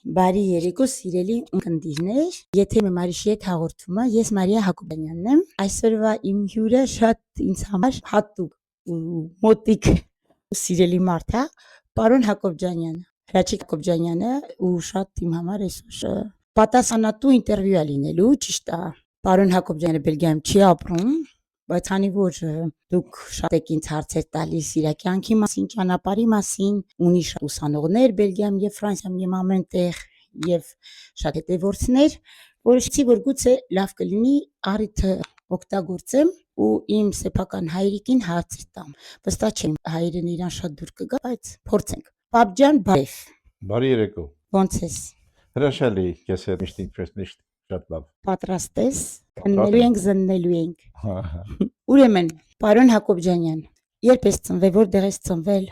Բարի երեկո սիրելի ունկնդիրներ, եթե Մարիշի հետ հաղորդումը, ես Մարիա Հակոբյանյանն եմ, այսօրվա իմ հյուրը շատ ինձ համար հատուկ ու մոտիկ ու սիրելի մարդ է, պարոն Հակոբյանյանը, Հրաչիկ Հակոբյանյանը ու շատ իմ համար այսօր պատասխանատու ինտերվյու է լինելու, ճիշտ է, պարոն Հակոբյանը Բելգիայում չի ապրում, բայց քանի որ դուք շատ եք ինձ հարցեր տալիս իր կյանքի մասին, ճանապարհի մասին, ունի շատ ուսանողներ Բելգիայում եւ Ֆրանսիայում եւ ամենտեղ եւ շատ հետևորդներ, որոշեցի որ գուցե լավ կլինի առիթը օգտագործեմ ու իմ սեփական հայրիկին հարցեր տամ։ Վստահ չեմ հայրեն իրան շատ դուր կգա, բայց փորձենք։ Պապջան, բայ։ Բարի երեկո։ Ոնց ես։ Հրաշալի, ես հետ միշտ ինչպես միշտ շատ լավ։ Պատրաստ ես։ Քննելու ենք, զննելու ենք։ Ուրեմն, պարոն Հակոբյանյան, երբ ես ծնվել, որտեղ ես ծնվել։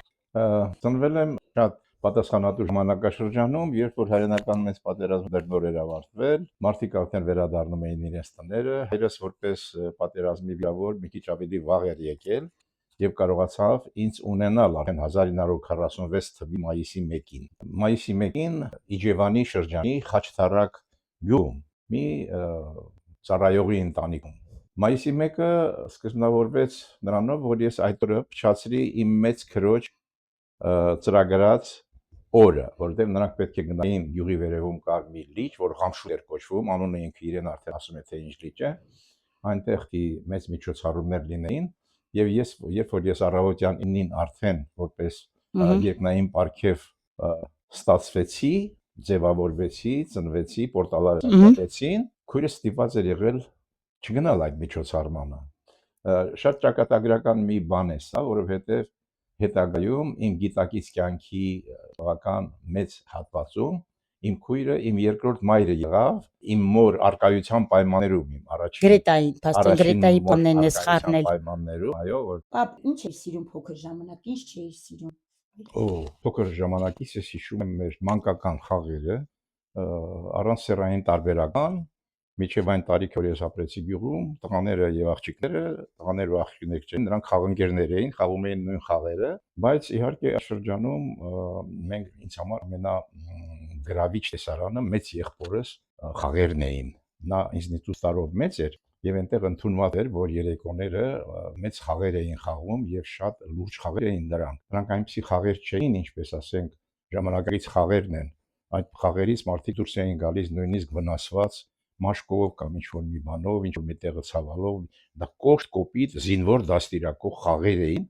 Ծնվել եմ շատ պատասխանատու ժամանակաշրջանում, երբ որ հայրենական մեծ պատերազմը դեռ նոր էր ավարտվել, մարդիկ արդեն վերադառնում էին իրենց տները, հայրս որպես պատերազմի վիրավոր մի քիչ ավելի վաղ էր եկել եւ կարողացավ ինձ ունենալ արդեն 1946 թվականի մայիսի 1-ին։ Մայիսի 1-ին Իջևանի շրջանի Խաչթարակ գյուղում մի ծառայողի ընտանիքում։ Մայիսի 1-ը սկզբնավորվեց նրանով, որ ես այդ օրը փչացրի իմ մեծ քրոջ ծրագրած օրը, որովհետև նրանք պետք է գնային յուղի վերևում կար մի լիճ, որ Ղամշուտ էր կոչվում, անունը ինքը իրեն արդեն ասում է թե ինչ լիճ է, այնտեղ մեծ միջոցառումներ լինեին, եւ երբ որ ես առավոտյան 9-ին արդեն որպես երկնային պարգև ստացվեցի, ձևավորվեցի, ծնվեցի, պորտալարը ծնվեցին, քույրս ստիպված էր եղել չգնալ այդ միջոցառմանը։ Շատ ճակատագրական մի բան է սա, որովհետև հետագայում իմ գիտակից կյանքի բավական մեծ հատվածում իմ քույրը իմ երկրորդ մայրը եղավ, իմ մոր արկայության պայմաններում, իմ առաջին Գրետային, փաստորեն Գրետայի բաններն ես խառնել պայմաններում, այո, որ Պապ, ինչ էր սիրում փոքր ժամանակ, ինչ չէր սիրում։ Փոքր ժամանակից ես հիշում եմ մեր մանկական խաղերը, առանց սեռային տարբերական, միջև այն տարիքը, որ ես ապրեցի գյուղում, տղաները եւ աղջիկները, տղաները ու աղջիկները չէին, նրանք խաղընկերներ էին, խաղում էին նույն խաղերը, բայց իհարկե այս շրջանում մենք ինձ համար ամենագրավիչ տեսարանը մեծ եղբորս խաղերն էին։ Նա ինձնից 8 տարով մեծ էր եւ այնտեղ ընդունված էր, որ երեկոները մեծ խաղեր էին խաղում եւ շատ լուրջ խաղեր էին դրանք։ Դրանք այնպիսի խաղեր չէին, ինչպես ասենք ժամանակակից խաղերն են։ Այդ խաղերից մարդիկ դուրս էին գալիս նույնիսկ վնասված մաշկով կամ ինչ-որ մի բանով, ինչ-որ մի տեղը ցավալով, դա կոշտ կոպիտ զինվոր դաստիարակող խաղեր էին,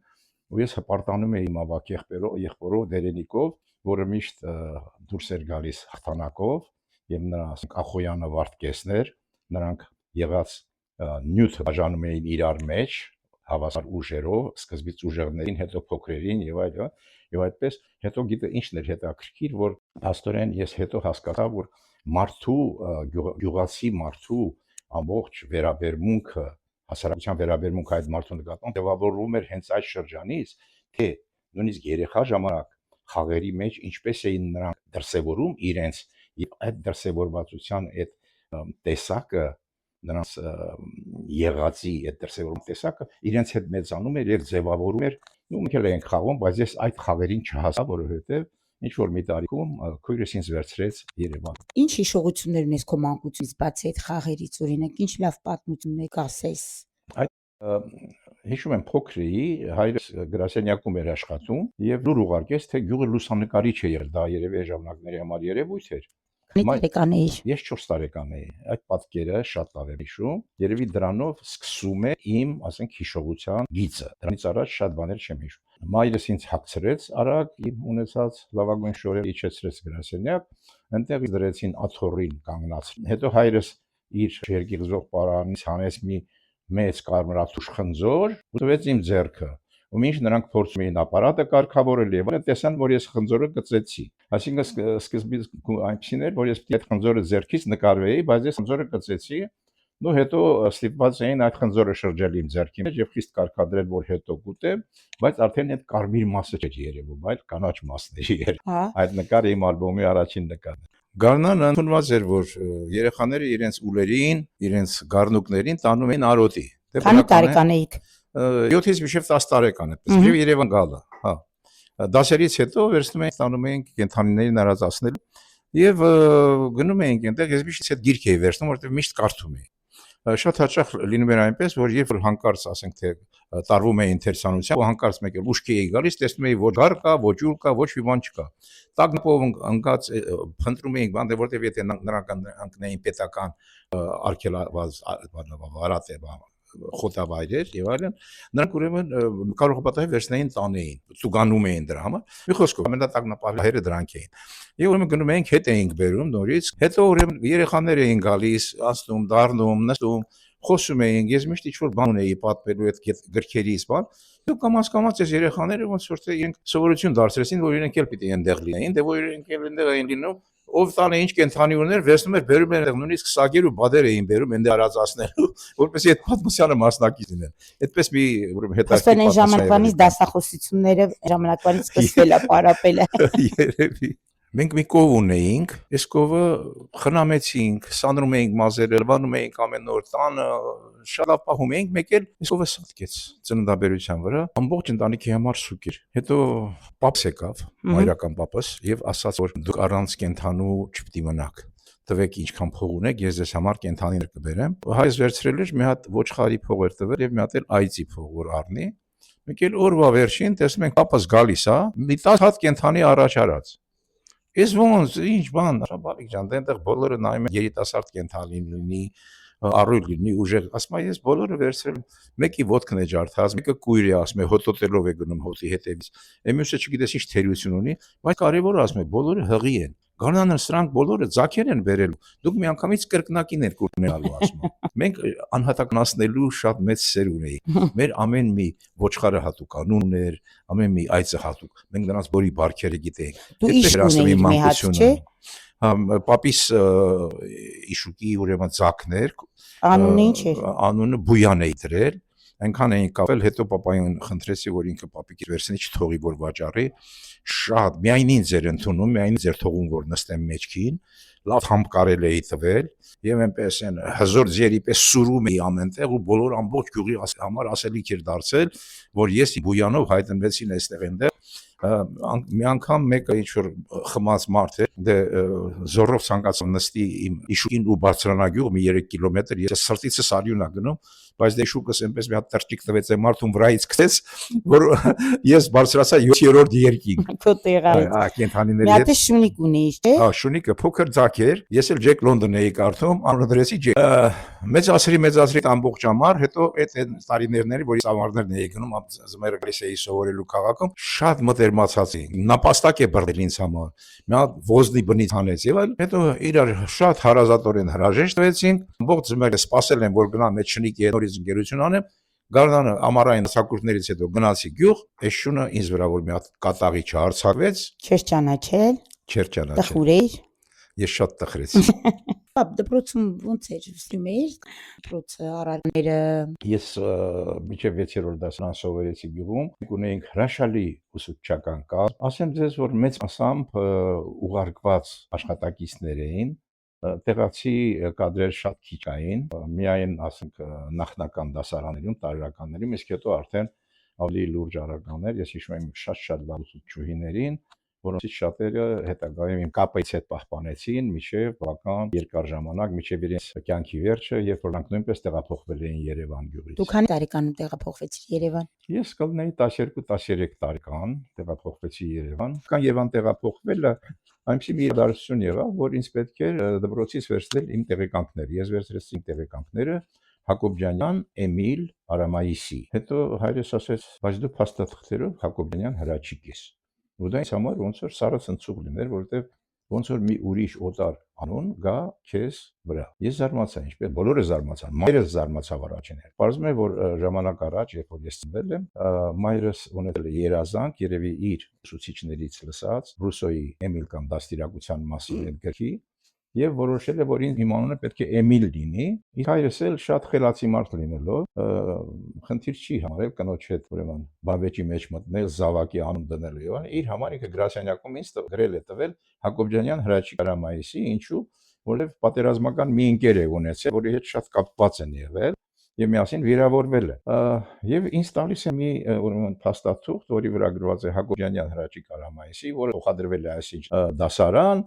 ու ես հպարտանում էի իմ ավագ եղբորով Դերենիկով, որը միշտ դուրս էր գալիս հաղթանակով, եւ նրա ասենք Ախոյանը Վարդգեսներ, նրանք եղած նյութը բաժանում էին իրար մեջ, հավասար ուժերով, սկզբից ուժեղներին, հետո փոքրերին եւ այլն, եւ այդպես հետո գիտե ինչն էր հետաքրքիր, որ փաստորեն ես հետո հասկացա, որ մարդու գյուղացի մարդու ամբողջ վերաբերմունքը, հասարակության վերաբերմունքը այդ մարդու նկատմամբ ձևավորվում էր հենց այդ շրջանից, թե նույնիսկ երեխա ժամանակ խաղերի մեջ ինչպես էին նրանք դրսևորում իրենց եւ այդ դրսևորվածության այդ տեսակը նրանց եղածի այդ դրսևորում տեսակը իրենց հետ մեծանում էր եւ ձևավորում էր, ու մենք էլ ենք խաղում, բայց ես այդ խաղերին չհասա, որովհետեւ ինչ որ մի տարիքում քույրս ինձ վերցրեց Երևան։ Ինչ հիշողություններ ունես քո մանկությունից, բացի այդ խաղերից, օրինակ, ինչ լավ պատմություններ կասես։ Հիշում եմ փոքր էի, հայրս գրասենյակում էր աշխատում եւ լուր ուղարկեց, թե գյուղը լուսանկարիչ է եղել, դա երևի այն ժամանակների համար երևույթ էր։ Քանի տարեկան էիր։ Ես 4 տարեկան էի։ Այդ պատկերը շատ լավ եմ հիշում։ Երևի դրանով սկսում է իմ, ասենք, հիշողության գիծը։ Դրանից առաջ շատ բաներ չեմ հիշում։ Մայրս ինձ հագցրեց արագ իմ ունեցած լավագույն շորերը իջեցրեց գրասենյակ, այնտեղ դրեցին աթոռին կանգնած։ Հետո հայրս իր երկիղզող պարանից հանեց մի մեծ կարմրաթուշ խնձոր ու տվեց իմ ձեռքը։ ու մինչ նրանք փորձում էին ապարատը կարգավորել եւ այլն, տեսան, որ ես խնձորը գծեցի։ Այսինքն սկզբից այնպեսին էր, որ ես պետք է այդ խնձորը ձեռքից նկարվեի, բայց ես խնձորը գծեցի, ու հետո ստիպված էին այդ խնձորը շրջել իմ ձեռքի մեջ եւ խիստ կարգադրել, որ հետո գուտեմ, բայց արդեն այդ կարմիր մասը չէր երևում, այլ կանաչ մասն էր։ Այդ նկարը իմ ալբոմի առաջին նկարն է։ Գարնանը ընդունված էր, որ երեխաները իրենց ուլերին, իրենց գառնուկներին տանում էին արոտի։ Քանի տարեկան էիք։ 7-ից մինչև 10 տարեկան այդպես, եւ Երևան գալը, հա։ Դասերից հետո վերցնում էինք տանում էինք կենթանիներին արածացնել Եվ գնում էինք այնտեղ, ես միշտ այդ գիրք էի վերցնում, որովհետև միշտ կարդում էի։ Շատ հաճախ լինում էր այնպես, որ երբ որ հանկարծ ասենք թե տարվում է ինտերեսանության, ու հանկարծ մեկ էլ ուշքի էի գալիս, տեսնում էի, որ գար կա, ոչ ուլ կա, ոչ մի բան չկա։ Տագնապով ընկած փնտրում էինք բան, որտեվ եթե նրանք ընկնեին պետական արգելավարած խոտավայրեր եւ այլն, նրանք ուրեմն կարող է պատահի վերցնեին տանեին, ցուգանում էին դրա համար։ Մի խոսքով ամենատագնապահերը դրանք էին։ Եվ ուրեմն գնում էինք, հետ էինք բերում նորից, հետո ուրեմն երեխաներ էին գալիս, ասում, դառնում, նստում, խոսում էինք, ես միշտ ինչ-որ բան ունեի պատմելու այդ գրքերից բան, ու կամաց այս երեխաները ոնց որ թե իրենք սովորություն դարձրեցին, որ իրենք էլ պիտի այնտեղ լինեին, դե որ իրենք էլ այնտեղ էին լինում, ով տանը ինչ կենթանի ուներ, վերցնում էր, բերում էր նույնիսկ սագեր ու բադեր էին բերում այնտեղ արածացնելու, որպեսզի այդ պատմությանը մասնակից լինեն։ Այդպես մի ուրեմն Աստեն այն հետաքրքիր ժամանակվանից դասախոսությունները ժամանակվանից սկսվել է պարապել է։ Երևի։ Մենք մի կով ունեինք, այս կովը խնամեցինք, սանրում էինք մազերը, լվանում էինք ամեն օր տանը, շատ լավ պահում էինք, մեկ էլ այս կովը սատկեց ծննդաբերության վրա, ամբողջ ընտանիքի համար սուկ էր։ Հետո պապս եկավ, մայրական պապս, եւ ասաց, որ դուք առանց կենթանու չպիտի մնաք։ Տվեք ինչքան փող ունեք, ես ձեզ համար կենթանիներ կբերեմ։ Հայս վերցրել էր մի հատ ոչխարի փող էր տվել եւ մի հատ էլ այծի փող որ առնի։ Մեկ էլ օրվա վերջին տեսնում ենք պապս գալիս է, մի 10 հատ կենթանի առաջ արած։ Ես ոնց, ինչ բան, բալիկ ջան, այնտեղ բոլորը նայում են երիտասարդ կենթանի լինի, առույգ լինի, ուժեղ, ասում եմ, ես բոլորը վերցրել, մեկի ոտքն է ջարդած, մեկը կույր է, ասում է, հոտոտելով է գնում հոտի հետևից, մյուսը չգիտես ինչ թերություն ունի, բայց կարևորը ասում է, բոլորը հղի են։ Գարնանը սրանք բոլորը ձագեր են բերելու, դուք միանգամից կրկնակի ներք ունենալու ասում եմ։ Մենք անհատականացնելու շատ մեծ սեր ունեինք։ Մեր ամեն մի ոչխարը հատուկ անուն ուներ, ամեն մի այծը հատուկ։ Մենք նրանց բոլորի բարքերը գիտեինք։ Դու իշք ունեիր մի հատ, չէ՞։ Պապիս իշուկի ուրեմն ձակներ, Անունը ինչ էր։ անունը Բույան էի դրել, այնքան էին կապել, հետո պապային խնդրեցի, որ ինքը պապիկի վերցնի չթողի, որ վաճառի, շատ, միայն ինձ էր ընդունում, միայն ինձ էր թողում, որ նստեմ մեջքին, լավ համբ կարել էի տվել, եւ այնպես են հզոր ձերի պես սուրում էի ամենտեղ ու բոլոր ամբողջ գյուղի համար ասելիք էր դարձել, որ ես Բույանով հայտնվեցին այստեղ այնտեղ մի անգամ մեկը ինչ որ խմած մարդ է, դե զորով ցանկացավ նստի իմ իշուկին ու բարձրանա գյուղ մի 3 կիլոմետր, ես սրտիցս արյունա գնում, բայց դե իշուկս այնպես մի հատ տրճիկ տվեց է մարդուն վրայից գցեց, որ ես բարձրացա 7-րդ երկինք։ Քո տեղը։ Կենթանիների Մի հետ։ հատ շունիկ ունեիր, չէ՞։ Շունիկը փոքր ձակ էր, ես էլ Ջեք Լոնդոն էի կարդում, անունը դրեցի Ջեք։ Մեծացրի ամբողջ ամառ, հետո այդ տարիներների, որ ծավալներն էի գնում, զմերը գալիս էի սովորելու քաղաքում, շատ մտերմացած էի։ Նապաստակ է բռնել ինձ համար։ Մի հատ ոզնի բնից հանեց եւ այլ։ Հետո իրար շատ հարազատորեն հրաժեշտ տվեցինք, ամբողջ զմերը սպասել են, որ գնամ այդ շնիկի նորից ընկերություն անեմ։ Գարնանը ամառային ցակուրտներից հետո գնացի գյուղ, այս շունը ինձ վրա որ մի հատ կատաղի չհարցակվեց, Չես ճանաչել։ չէր ճանաչել։ Տխուր էր։ Ես շատ տխրեցի։ Պապ դպրոցում ոնց էր սիրում էիր դպրոցը առարկաները։ Ես մինչև 6-րդ դասարան սովորեցի գյուղում, ունեինք հրաշալի ուսուցչական կազմ, ասեմ ձեզ, որ մեծ մասամբ ուղարկված աշխատակիցներ էին, տեղացի կադրեր շատ քիչ էին, միայն ասենք նախնական դասարաններում, տարրականներում, իսկ հետո արդեն ավելի լուրջ առարկաներ, ես հիշում եմ շատ լավ ուսուցչուհիներին, որոնցից շատերը հետագայում իմ կապից հետ պահպանեցին մինչև բավական երկար ժամանակ, մինչև իրենց կյանքի վերջը, երբ որ նրանք նույնպես տեղափոխվել էին Երևան գյուղից։ Դու քանի տարեկանում տեղափոխվեցիր Երևան։ Ես կլինեի 12-13 տարեկան, տեղափոխվեցի Երևան։ Կան Երևան տեղափոխվելը այնպեսի մի իրադարձություն եղավ, որ ինձ պետք էր դպրոցից վերցնել իմ տեղեկանքները։ Ես վերցրեցի իմ տեղեկանքները Հակոբյանյան Էմիլ Արամայիսի։ Հետո հայրս ասեց, բայց դու փաստաթղթերով Հակոբյանյան Հրաչիկ ես։ Ու դա ինձ համար ոնց որ սառը ցնցուկ լիներ, որովհետև ոնց որ մի ուրիշ օտար անուն գա քեզ վրա։ Ես զարմացա, ինչպես բոլորը զարմացան, մայրս զարմացավ առաջին հերթ։ Պարզվում է, որ ժամանակ առաջ, երբ որ ես ծնվել եմ, մայրս ունեցել է երազանք, երևի իր ուսուցիչներից լսած Ռուսոյի Էմիլ կամ դաստիարակության մասին այդ գրքի, եւ որոշել է, որ իմ անունը պետք է Էմիլ լինի։ Իր հայրս էլ շատ խելացի մարդ լինելով, խնդիր չի համարել կնոջ հետ ուրեմն բավեճի մեջ մտնել, զավակի անուն դնել եւ այլն։ Իր համար ինքը գրասենյակում ինձ գրել է տվել Հակոբյանյան Հրաչիկ Արամայիսի, ինչու, որովհետեւ պատերազմական մի ընկեր է ունեցել, որի հետ շատ կապված են եղել, եւ միասին վիրավորվել են։ Եվ ինձ տալիս է մի ուրեմն փաստաթուղթ, որի վրա գրված է Հակոբյանյան Հրաչիկ Արամայիսի, որը փոխադրվել է այսինչ դասարան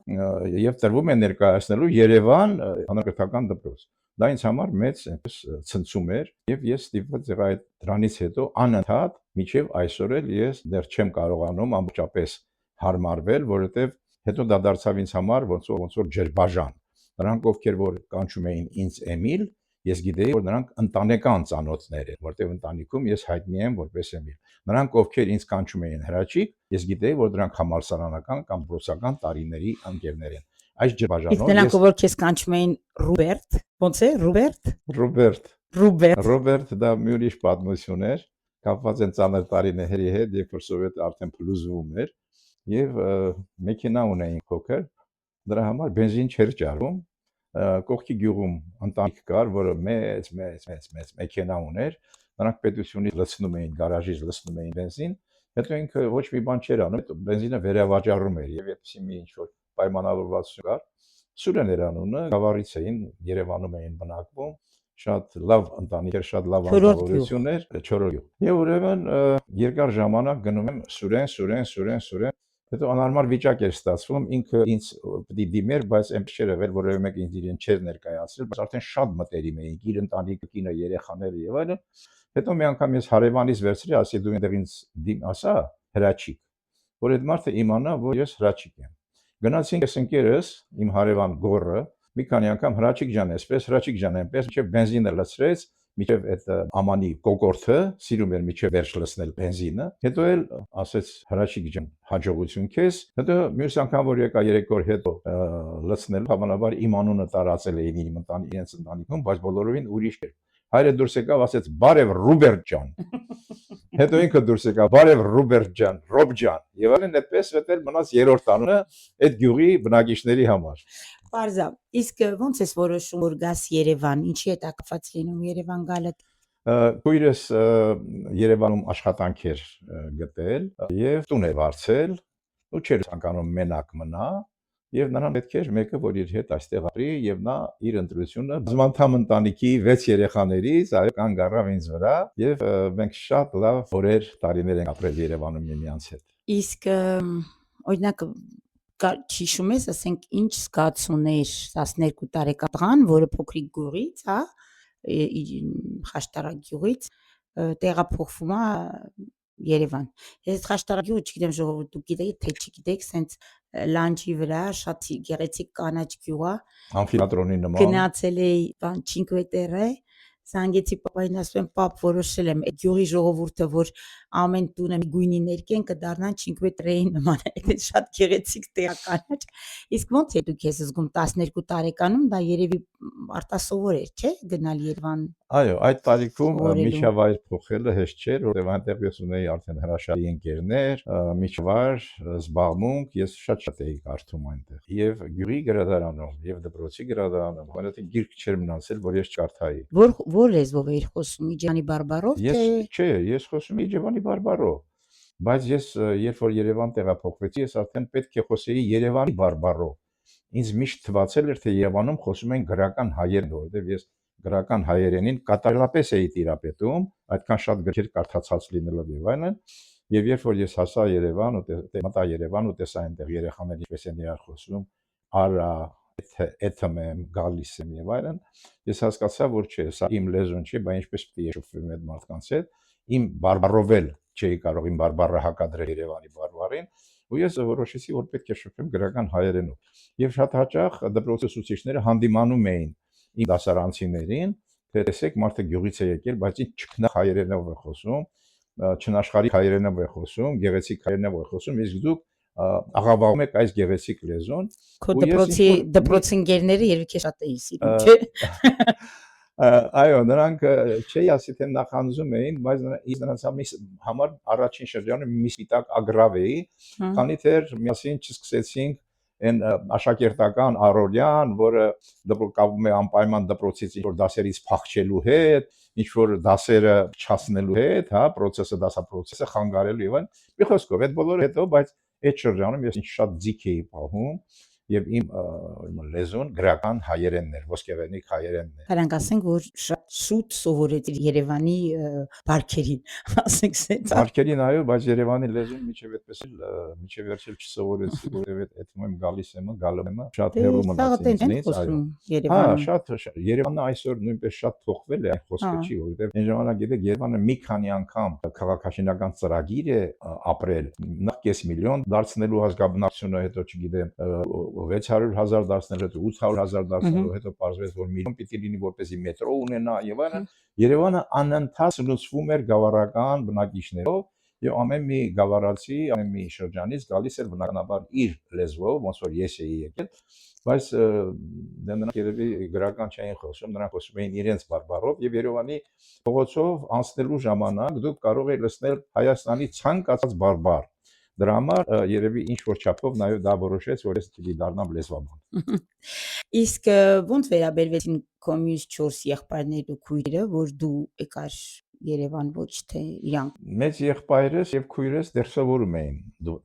եւ տրվում է ներկայացնելու Երևան հանրակրթական դպրոց։ Դա ինձ համար մեծ այնպես ցնցում էր եւ ես ստիպված եղա այդ դրանից հետո անընդհատ մինչեւ այսօր էլ ես դեռ չեմ կարողանում ամբողջապես հարմարվել, որովհետեւ հետո դա դարձավ ինձ համար ոնց որ ջրբաժան։ Նրանք ովքեր որ կանչում էին ինձ Էմիլ, ես գիտեի, որ նրանք ընտանեկան ծանոթներ են, որտեղ ընտանիքում ես հայտնի եմ որպես Էմիլ։ Նրանք ովքեր ինձ կանչում էին Հրաչիկ, ես գիտեի, որ դրանք համալսարանական կամ բրոսական տարիների ընկերներ են։ Այս Իսկ ջրբաժանով նրանք ես որ քեզ կանչում էին Ռոբերտ, ոնց է Ռոբերտ։ Ռոբերտ Ռոբերտ դա մի ուրիշ պատմություն էր, կապված են ծանր տարիների հետ, երբ որ սովետը արդեն փլուզվում էր, եւ մեքենա ունեին փոքր, դրա համար բենզին չէր ջարում, կողքի գյուղում ընտանիք կար, որը մեծ մեքենա ուներ, նրանք պետությունից լցնում էին, գարաժից լցնում էին բենզին, հետո ինքը ոչ մի բան չէր անում, բենզինը վերավաճառում էր եւ այդպեսի մի ինչ որ պայմանավորվածություն կար։ Սուրեն էր անունը, գավառից էին, Երևանում էին բնակվում, շատ լավ ընտանիք էր, շատ լավ անձնավորություն էր, Չորրորդ գյուղ։ Եվ ուրեմն երկար ժամանակ գնում եմ Սուրեն, հետո անհարմար վիճակ էր ստացվում, ինքը ինձ պիտի դիմեր, բայց այնպես չէր եղել, որովհետեւ մեկ ինձ իրեն չէր ներկայացրել, բայց արդեն շատ մտերիմ էինք, իր ընտանիքը, կինը, երեխաները եւ այլն։ Հետո մի անգամ ես հարևանից վերցրի, ասի դու այնտեղ ինձ ասա Հրաչիկ, որ այդ մարդը իմանա, որ ես Հրաչիկ եմ։ Գնացինք ես ընկերս, իմ հարևան Գոռը, մի քանի անգամ Հրաչիկ ջան, Հրաչիկ ջան, այնպես մինչև բենզինը լցրեց, մինչև այդ ամանի կոկորտը, սիրում էր մինչև վերջ լցնել բենզինը, հետո էլ ասեց Հրաչիկ ջան, հաջողություն քեզ, հետո մյուս անգամ որ եկա 3 օր հետո լցնել, հավանաբար իմ անունը տարածել էին իրենց ընտանիքում, բայց բոլորովին ուրիշ էր։ Հայրը դուրս եկավ, ասեց բարև Ռոբերտ ջան։ Հետո ինքը դուրս եկավ, բարև Ռոբերտ ջան, Ռոբ ջան։ Եվ այլն այդպես vetել մնաց երրորդ անունը այդ գյուղի բնակիչների համար։ Պարզա, իսկ ոնց ես որոշում որ գաս Երևան, ինչի է դա կապված լինում Երևան գալը։ Քույրս Երևանում աշխատանք էր գտել եւ տուն է վարձել, ու չէր ցանկանում մենակ մնա, եւ նրան պետք էր մեկը, որ իր հետ այստեղ ապրի, եւ նա իր ընտրությունը բազմանդամ ընտանիքի 6 երեխաներից այո կանգ առավ ինձ վրա, եւ մենք շատ լավ օրեր, տարիներ ենք ապրել Երևանում միմյանց հետ։ Իսկ օրինակ հիշում ես, ասենք, ինչ զգացումներ 12 տարեկան տղան, որը փոքրիկ գյուղից, հա, Խաշտարակ գյուղից տեղափոխվում է Երևան։ Ես Խաշտարակ գյուղը չգիտեմ ժողովուրդ դուք գիտեք, թե չգիտեք, սենց լանջի վրա շատ գեղեցիկ կանաչ գյուղ է։ Ամֆիթատրոնի նման։ Գնացել էի բան Cinque Terre, զանգեցի պապային, ասում եմ, պապ, որոշել եմ այդ գյուղի ժողովուրդը, որ ամեն տունը մի գույնի ներկեն կդառնան Cinque Terre-ի նման, այդ շատ գեղեցիկ տեղականաչ։ Իսկ ո՞նց է դուք ես զգում 12 տարեկանում, դա երևի արտասովոր էր, չէ՞, գնալ Երևան։ Այո, այդ տարիքում միջավայր փոխելը հեշտ չէր, որովհետև այնտեղ ես ունեի արդեն հրաշալի ընկերներ, միջավայր, զբաղմունք, ես շատ էի կարդում այնտեղ։ Եվ գյուղի գրադարանում, եւ դպրոցի գրադարանում, որովհետև գիրք չէր մնացել, որ ես չկարդայի։ Որ լեզվով էիր խոսում, Իջևանի բարբառով, թե։ Չէ, ես խոսում էի Իջևանի բարբառով։ Բայց ես երբ որ Երևան տեղափոխվեցի, ես արդեն պետք է խոսեի Երևանի բարբառով։ Ինձ միշտ թվացել էր, թե Երևանում խոսում են գրական հայերեն, որովհետև ես գրական հայերենին կատարելապես էի տիրապետում, այդքան շատ գրքեր կարդացած լինելով եւ այլն, եւ երբ որ ես հասա Երևան ու մտա Երևան ու տեսա այնտեղ երեխաները ինչպես են իրար խոսում, արա, էթեմ եմ, գալիս եմ եւ այլն, ես հասկացա, որ չէ, սա իմ լեզուն չի, բայց ինչպես պիտի շփվեմ այդ մարդկանց հետ, իմ բարբառով էլ չէի կարող իմ բարբառը հակադրել Երևանի բարբառին, ու ես որոշեցի, որ պետք է շփվեմ գրական հայերենով։ Եվ շատ հաճախ դպրոցի ուսուցիչները հանդիմանում էին իմ դասարանցիներին, թե տեսեք մարդը գյուղից է եկել, բայց ինձ չքնախ հայերենով է խոսում, չնաշխարհիկ հայերենով է խոսում, գեղեցիկ հայերենով է խոսում, իսկ դուք աղավաղում եք այս գեղեցիկ լեզուն։ Քո դպրոցի ընկերները երևի քեզ շատ էին սիրում, չէ՞։ Այո, նրանք չի ասի թե նախանձում էին, բայց նրանց համար առաջին շրջանում մի սպիտակ ագրավ էի, քանի դեռ միասին չսկսեցինք այն աշակերտական առօրյան, որը կապվում է անպայման դպրոցից ինչ-որ դասերից փախչելու հետ, ինչ-որ դասերը չասնելու հետ, հա, դասապրոցեսը խանգարելու եւ այլն։ Մի խոսքով, այդ բոլորը հետո, բայց այդ շրջանում ես շատ ձիգ էի պահում եւ իմ լեզուն գրական հայերենն էր, ոսկեղենիկ հայերենն էր։ Նրանք ասենք, որ շատ շուտ սովորեցիր Երևանի բարքերին, ասենք սենց։ Բարքերին այո, բայց Երևանի լեզուն միջև այդպես էլ միջև վերջել չսովորեցի, որովհետեւ այդ թվում գալիս եմ, գալու եմ, շատ հեռու մնաց ինձնից, այո։ Հա, շատ Երևանը այսօր նույնպես շատ փոխվել է այն խոսքը չի, որովհետեւ այն ժամանակ գիտեք Երևանը մի քանի անգամ քաղաքաշինական ծրագիր է ապրել, նախ կես միլիոն դարձնելու ազգաբնակությունը, հետո չգիտեմ 600,000 դարձնելու, հետո 800,000 դարձնելու, հետո պարզվեց որ միլիոն պիտի լինի որպեսզի մետրո ունենա եւ այլն։ Երևանը անընդհատ լուծվում էր գավառական բնակիչներով եւ ամեն մի գավառացի, ամեն մի շրջանից գալիս էր բնականաբար իր լեզվով, ոնց որ ես էի եկել, բայց նրանք երևի գրական չէին խոսում, նրանք խոսում էին իրենց բարբառով եւ Երևանի փողոցով անցնելու ժամանակ դուք կարող եք լսնել Հայաստանի ցանկացած բարբառ։ Դրա համար երևի ինչ որ չափով նաեւ դա որոշեց, որ ես պիտի դառնամ լեզվաբան։ Իսկ ոնց վերաբերվեցին քո մյուս 4 եղբայրներն ու քույրերը, որ դու եկար Երևան, ոչ թե իրանք։ Մեծ եղբայրս եւ քույրս դեռ սովորում էին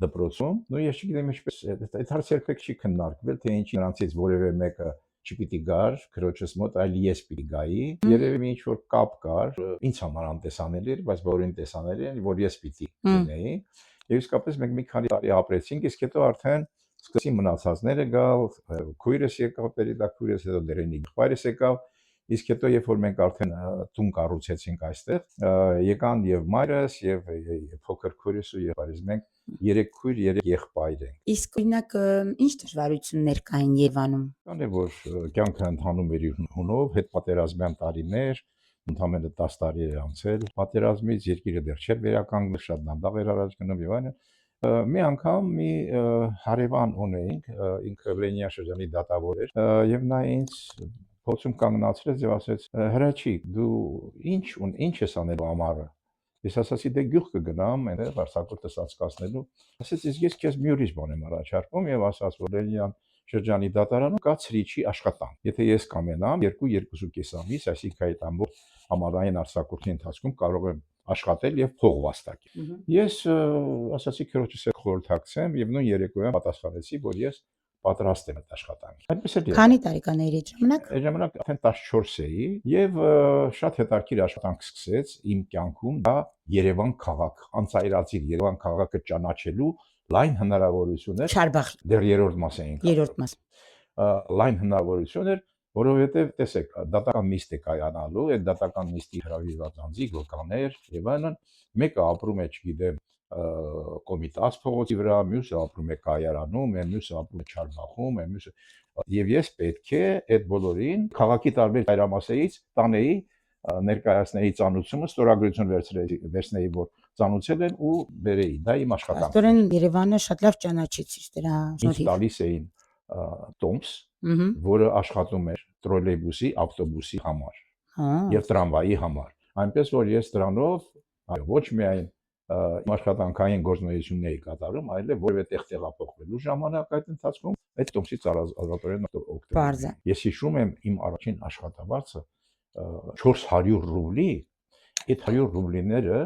դպրոցում, ու ես չգիտեմ ինչպես այդ հարցը երբեք չի քննարկվել, թե ինչի նրանցից որևէ մեկը չպիտի գար քրոջս մոտ, այլ ես պիտի գայի։ Երևի ինչ որ կապ կար, ինձ համար անտեսանելի էր, բայց բոլորին տեսանելի էր, որ ես պիտի լինեի։ Եվ իսկապես մենք մի քանի տարի ապրեցինք, իսկ հետո արդեն սկսեցին մնացածները գալ, քույրս եկավ, պետքույրս, հետո դերենի եղբայրս եկավ, իսկ հետո երբ որ մենք արդեն տուն կառուցեցինք այստեղ, եկան եւ մայրս եւ փոքր քույրս ու եղբայրս, մենք 3 քույր, 3 եղբայր ենք։ Իսկ օրինակ ինչ դժվարություններ կային Երևանում։ Կան է որ կյանքը ընթանում էր իր հունով, հետպատերազմյան տարիներ, ընդամենը 10 տարի էր անցել պատերազմից, երկիրը դեռ չէր վերականգնել, շատ դանդաղ էր առաջ գնում եւ այլն։ Մի անգամ մի հարևան ունեինք, ինքը Լենինյան շրջանի դատավոր էր, եւ նա ինձ փոցում կանգնացրեց եւ ասեց. «Հրաչիկ, դու ինչ ես անելու ամառը»։ Ես ասացի դե գյուղ կգնամ, այնտեղ վարսակոտս անցկացնելու։ Ասեց ես քեզ մի ուրիշ բան եմ առաջարկում եւ ասաց որ Լենինյան շրջանի դատարանում կա ցրիչի աշխատանք։ Եթե ես կամենամ 2-2.5 ամիս, այսինքն այդ ամբողջ համառային արձակուրդի ընթացքում կարող եմ աշխատել եւ փող վաստակել։ Ես ասացի քրոջս հետ խորհրդակցեմ եւ նույն երեկոյան պատասխանեցի, որ ես պատրաստ եմ այդ աշխատանքի։ Այդպես էլ եղավ։ Քանի տարեկան էիր այդ ժամանակ։ Այդ ժամանակ արդեն 14 էի եւ շատ հետաքրքիր աշխատանք սկսեց իմ կյանքում, դա Երևան քաղաք, անցայրացիր Երևան քաղաքը ճանաչելու լայն հնարավորություն էր։ Չարբախ Դեռ երրորդ մաս էինք։ երրորդ մաս։ Լայն հնարավորություն էր, որովհետեւ տեսեք, դատական նիստ է կայանալու, այդ դատական նիստի հրավիրված անձիկ, գոկաներ եւ այլն, մեկը ապրում է, չգիտեմ, Կոմիտաս փողոցի վրա, մյուսը ապրում է Կայարանում, մյուսը ապրում է Չարբախում, մյուսը եւ ես պետք է այդ բոլորին քաղաքի տարբեր ծայրամասերից տանեի ներկայացնեի ծանուցումը, ստորագրություն վերցնեի, որ ծանուցել են ու բերեի։ Դա իմ աշխատանքն էր։ Աստորեն Երևանը շատ լավ ճանաչեցիր դրա Ինձ շնորհիվ։ տալիս էին տոմս, որը աշխատում էր տրոլեյբուսի, ավտոբուսի համար եւ տրամվայի համար։ Այնպես որ ես դրանով ոչ միայն իմ աշխատանքային գործունեությունն էի կատարում, այլև որևէ տեղ տեղափոխվելու ժամանակ այդ ընթացքում այդ տոմսից ազատորեն օգտվել։ Ես հիշում եմ իմ առաջին աշխատավարձը 400 ռուբլի, այդ 100 ռուբլիները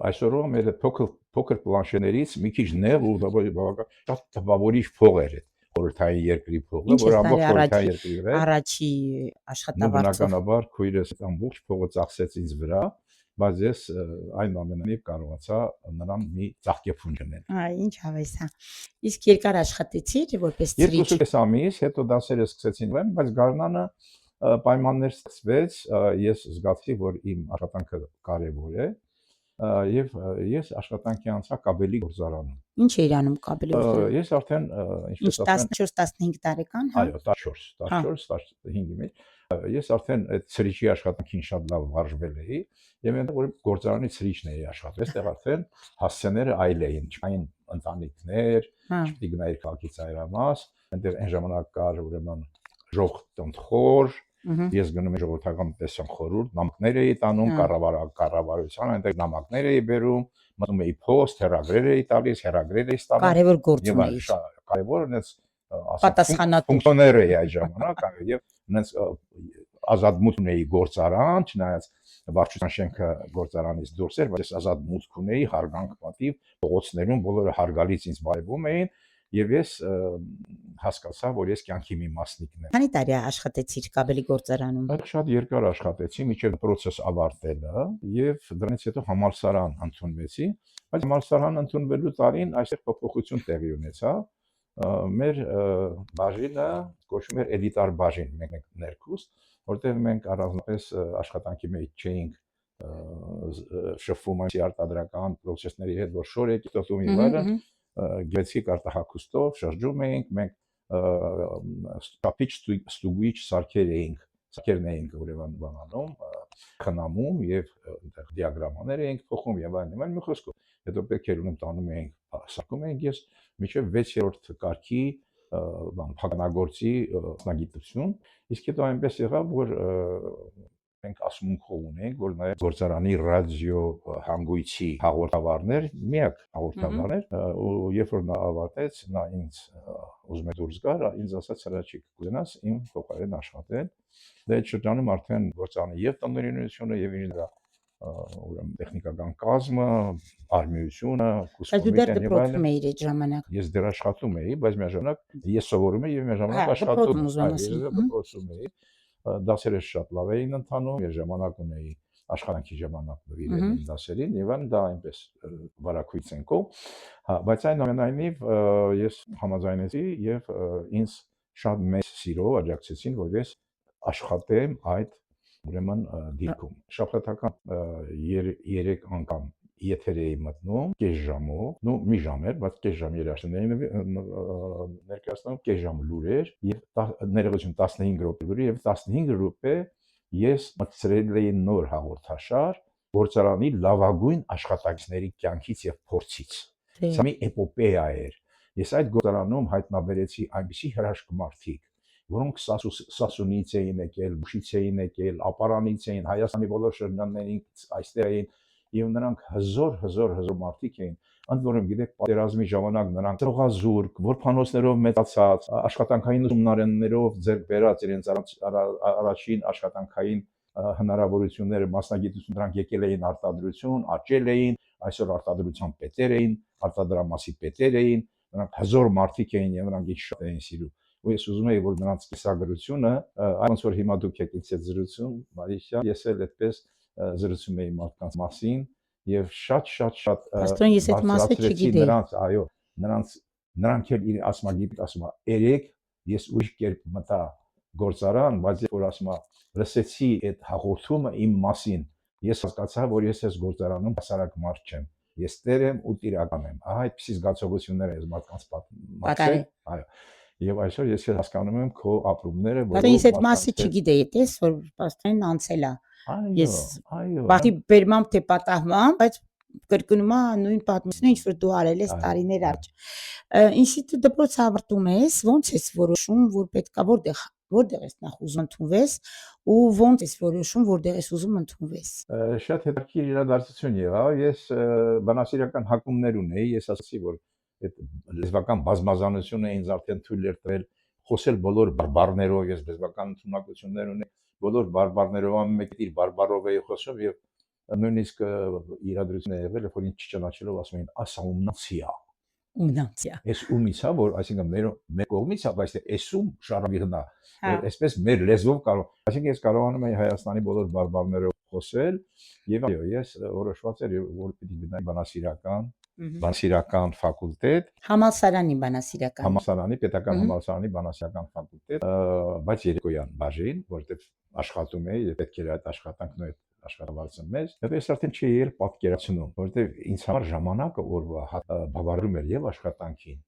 այսօրվա մեր փոքր պլանշեներից մի քիչ նեղ ու բավական շատ տպավորիչ փող էր այդ խորհրդային երկրի փողը, որ ամբողջ խորհրդային երկրի վրա առաջի աշխատավարձով։ Բնականաբար քույրս ամբողջ փողը ծախսեց ինձ վրա, բայց ես այնուամենայնիվ կարողացա նրան մի ծաղկեփուն գնել։ Այ ինչ հավես է։ Իսկ երկար աշխատեցիր որպես ցրիչ։ 2.5 ամիս, հետո դասերը սկսեցին վեն, բայց գարնանը պայմաններ սկսվեց, ես զգացի, որ իմ աշխատանքը կարևոր է, եւ ես աշխատանքի անցա կաբելի գործարանում։ Ինչ էիր անում կաբելի գործարանում։ Ես արդեն ինչպես ասեմ 14-15 տարեկան, հա։ Այո, 14-15-ի մեջ ես արդեն այդ ցրիչի աշխատանքին շատ լավ վարժվել էի եւ այնտեղ որ գործարանի ցրիչն էի աշխատել, այստեղ արդեն հասցեները այլ էին, չկային ընտանիքներ, չպիտի գնայիր քաղաքի ծայրամաս, այնտեղ այն ժամանակ կար ուրեմն ժող տնտխոր, ես գնում եմ ժողովրդական տնտեսական խորհուրդ, նամակներ էի տանում կառավարության, այնտեղ նամակներ էի բերում, մտնում էի post, հեռագրեր էի տալիս, հեռագրեր էի ստանում։ Կարևոր գործ ունեի։ Կարևոր այնպես Պատասխանատու ֆունկցիոներ էի այդ ժամանակ, եւ այնպես ազատ մուտք ունեի գործարան, չնայած վարչության շենքը գործարանից դուրս էր, բայց ես ազատ մուտք ունեի, հարգանք պատիվ, փողոցներում բոլորը հարգալից ինձ վայվում էին, եւ ես հասկացա, որ ես կյանքի մի մասնիկն եմ։ Քանի տարի աշխատեցիր կաբելի գործարանում։ Այդ շատ երկար աշխատեցի, մինչև process ավարտելը եւ դրանից հետո համալսարան ընդունվեցի, բայց համալսարան ընդունվելու տարին այստեղ փոփոխություն տեղի ունեցավ։ Մեր բաժինը կոչվում էր էլիտար բաժին, մենք ներքուստ, որտեղ մենք առանձնապես աշխատանքի մեջ չէինք շփվում այն արտադրական process-ների հետ, որ շոր եք ստացում եւ այլն, գեղեցիկ արտահայտությամբ շրջում էինք, մենք շապիչ ստուգիչ սարքերն էինք ուրեմն բանանում, խնամում եւ այնտեղ դիագրամաներ էինք փոխում եւ այլն, մի խոսքով, հետո պետք էր ունեմ տանում էինք, սարքում էինք ես մինչեւ 6-րդ կարգի փականագործի մասնագիտություն, իսկ հետո այնպես եղավ, որ մենք ասմունքով ունենք, որ նաև գործարանի ռադիո հանգույցի հաղորդավարներ, միակ հաղորդավարներ, ու երբ որ նա ավարտեց, նա ինձ ուզում է դուրս գար, ինձ ասաց հրաչիկ կգնաս իմ փոխարեն աշխատել։ Դա այդ շրջանում արդեն գործարանի եւ տնօրինությունը եւ իր ուրեմն տեխնիկական կազմը, արմիությունը, կուսկումիկան եւ այլն։ Էիր այդ ժամանակ։ Ես դեռ աշխատում էի, բայց միաժամանակ ես սովորում էի եւ միաժամանակ աշխատում էի։ Դասերը շատ լավ էին ընթանում, ես ժամանակ ունեի աշխատանքի ժամանակ նվիրել դասերին եւ այն դա այնպես վարակույց ենքով, բայց այնուամենայնիվ ես համաձայնեցի եւ ինձ շատ մեծ սիրով աջակցեցին, որ ես աշխատեմ այդ ուրեմն դիրքում։ Շաբաթական 3 անգամ եթեր էի մտնում կես ժամով, մի ժամ էր, բայց կես ժամ երաշտներն ներկայացնում, կես ժամ լուրեր եւ ներողություն 15 րոպե լուրեր եւ 15 րոպե ես մտցրել էի նոր հաղորդաշար գործարանի լավագույն աշխատակիցների կյանքից եւ փորձից։ Սա մի էպոպեա էր։ Ես այդ գործարանում հայտնաբերեցի այնպիսի հրաշք մարդիկ, որոնք Սասունից էին եկել, Բուշից էին եկել, Ապարանից էին, Հայաստանի բոլոր շրջաններից այստեղ էին եւ նրանք հզոր մարդիկ էին, ընդ որում գիտեք պատերազմի ժամանակ նրանք տրողազուրկ, որփանոցներով մեծացած, աշխատանքային ուսումնարաններով ձեռք բերած իրենց առաջին աշխատանքային հնարավորությունները, մասնագիտություն դրանք եկել էին արտադրություն, աճել էին, այսօր արտադրության պետեր էին, արտադրամասի պետեր էին, նրանք հզոր մարդիկ էին եւ նրանք ինձ շատ էին սիրում։ Ու ես ուզում եի, որ նրանց կիսագրությունը, այնց որ հիմա դուք եք ինձ հետ զրուցում, Մարիսա, ես էլ այդպես զրուցում էի մարդկանց մասին եւ շատ Աստորեն ես այդ մասը չգիտեի։ Նրանց, այո, նրանք էլ ասում երեք ես ուրիշ կերպ մտա գործարան, բայց երբ որ ասում լսեցի այդ հաղորդումը իմ մասին, ես հասկացա, որ ես այս գործարանում հասարակ մարդ չեմ։ Ես տեր եմ ու տիրական եմ։ Ահա այդպիսի զգացողություններ ես մարդկանց պատմել, այո։ Եվ այսօր ես հասկանում եմ քո ապրումները, որ ես այդ մասը չգիտեի, տես որ աստեն անցել է։ Ես բախի բերմամ թե պատահմամբ, բայց կրկնում է նույն պատմությունը, ինչ որ դու արել ես տարիներ առաջ։ Ինստիտուտ դպրոց ավարտում ես, ո՞նց ես որոշում, որ պետքա որտեղ ես նախ ուզում ընդունվես ու ո՞նց ես որոշում, որտեղ ես ուզում ընդունվես։ Շատ հետաքրքիր իրադարձություն եղավ, ես բանասիրական հակումներ ունեի, ես ասացի, որ այդ լեզվական բազմազանությունը ինձ արդեն թույլ էր տվել խոսել բոլոր բարբառներով, ես լեզվական ընդունակություններ ունեի, բոլոր բարբառներով ամեն իր բարբառով էի խոսում եւ նույնիսկ իրադրություն է եղել, որ ինձ չճանաչելով ասում էին ասա ումնացիա։ Էս ումից է, որ այսինքն մեր կողմից է, բայց էսում շարավիղնա, որ այսպես մեր լեզվով կարող, այսինքն ես կարողանում եի Հայաստանի բոլոր բարբառներով խոսել եւ այո, ես որոշված էր, որ պիտի գնայի բանասիրական ֆակուլտետ, համալսարանի բանասիրական, համալսարանի պետական համալսարանի բանասիրական ֆակուլտետ, բայց երեկոյան բաժին, որտեղ աշխատում էի, պետք էր այդ աշխատանքն ու այդ աշխատավարձը մեծ, հետո ես արդեն չէի էլ պատկերացնում, որտեղ ինձ համար ժամանակը օրվա բավարարում էր եւ աշխատանքին,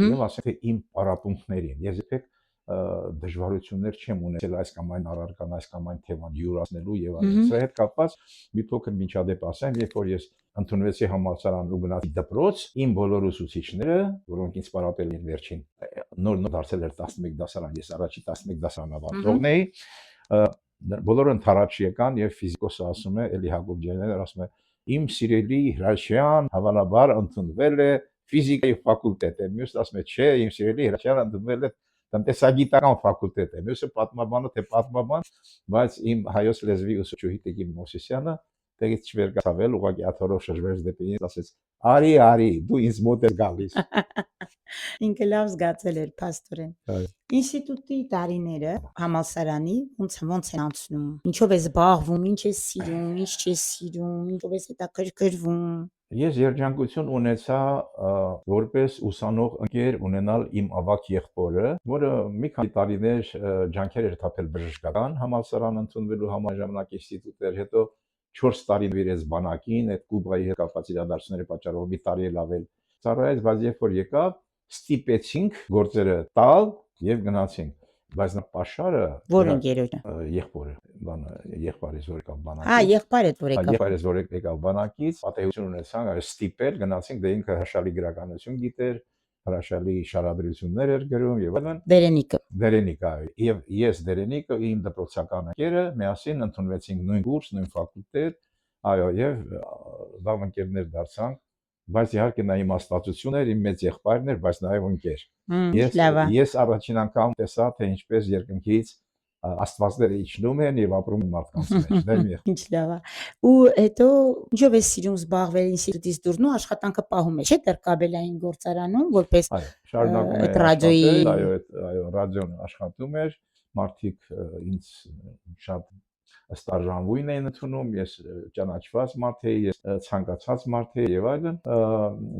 եւ ասենք թե իմ պարապմունքներին, ես երբեք դժվարություններ չեմ ունեցել այս կամ այն առարկան, այս կամ այն թեման յուրացնելու եւ այլն։ Սրա հետ կապված մի փոքր միջադեպ ասեմ, երբ որ ես ընդունվեցի համալսարան ու գնացի դպրոց, իմ բոլոր ուսուցիչները, որոնք ինձ պարապել էին վերջին, նոր դարձել էր 11 դասարան, ես առաջի 11 դասարան ավարտողն էի, բոլորը ընդառաջ եկան եւ ֆիզիկոսը ասում է, Էլի Հակոբ ջաները ասում է, իմ սիրելի Հրաչյան հավանաբար ընդունվել է ֆիզիկայի ֆակուլտետ, մյուսը ասում է, չէ, իմ սիրելի Հրաչյան ընդունվել է տնտեսագիտական ֆակուլտետ է, մյուսը պատմաբանը թե պատմաբան, բայց իմ հայոց լեզվի ուսուցչուհի Տիկին Մոսիսյանը Տեղից չվերկացավել, ուղղակի աթորով շրջվեց դեպի ինձ, ասեց. Արի, դու ինձ մոտ ես գալիս։ Ինքը լավ զգացել էր փաստորեն։ Այո։ Ինստիտուտի տարիները համալսարանի ոնց են անցնում։ Ինչով ես զբաղվում, ինչ ես սիրում, ինչ չես սիրում, ինչով ես հետաքրքրվում։ Ես երջանկություն ունեցա որպես ուսանող ընկեր ունենալ իմ ավագ եղբորը, որը մի քանի տարիներ ջանքեր էր թափել բժշկական համալսարան ընդունվելու համար ժամանակ ինստիտուտ էր, հետո 4 տարի նվիրեց բանակին, այդ Կուբայի հետ կապված իրադարձությունների պատճառով մի տարի էլ ավել ծառայեց, բայց երբ որ եկավ, ստիպեցինք գործերը տալ եւ գնացինք, բայց նա pašարը Որ ընկերոջը։ եղբորը, եղբայրս որ եկավ բանակից։ Հա, եղբայրդ որ եկավ։ Եղբայրս որ եկավ բանակից, պատահություն ունեցանք, այո, ստիպել գնացինք, դե ինքը հրաշալի գրականություն գիտեր, հրաշալի շարադրություններ էր գրում եւ այլն։ Դերենիկ, այո, եւ ես Դերենիկը իմ դպրոցական ընկերը միասին ընդունվեցինք նույն կուրս, նույն ֆակուլտետ, այո, եւ լավ ընկերներ դարձանք, բայց իհարկե նա իմաստացություն էր, իմ մեծ եղբայրն էր, բայց նաեւ ընկեր։ Ես առաջին անգամ տեսա, թե ինչպես երկնքից աստվածները իջնում են եւ ապրում են մարդկանց մեջ։ Դա մի Ինչ լավ է։ Ու հետո ինչով ես սիրում զբաղվել ինստիտուտից դուրս, աշխատանքը պահում է, չէ՞, Տրկաբելային գործարանում, որպես այո, շարունակում է ռադիոյի, այո, ռադիոն աշխատում էր, մարդիկ ինձ շատ ստաժանվույն էին ընդունում, ես ճանաչված մարդ էի, ես ցանկացած մարդ էի եւ այլն,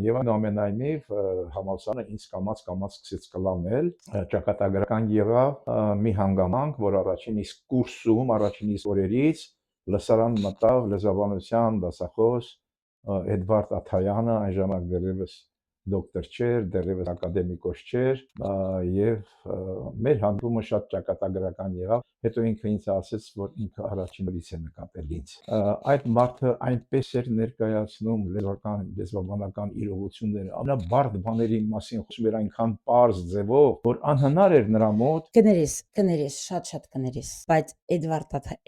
եւ այնուամենայնիվ համալսարանը ինձ կամաց սկսեց կլանել, ճակատագրական եղավ մի հանգամանք, որ առաջին իսկ կուրսում, առաջին իսկ օրերից լսարան մտավ լեզվաբանության դասախոս Էդվարդ Աթայանը, այն ժամանակ դեռևս դոկտոր չէր, դեռևս ակադեմիկոս չէր, եւ մեր հանդիպումը շատ ճակատագրական եղավ։ Հետո ինքը ինձ ասաց, որ ինքը առաջին օրից է նկատել ինձ։ Այդ մարդը այնպես էր ներկայացնում լեզվաբանական իրողությունները, ամենաբարդ բաների մասին խոսում էր այնքան պարզ ձևով, որ անհնար էր նրա մոտ։ Կներես, շատ կներես, բայց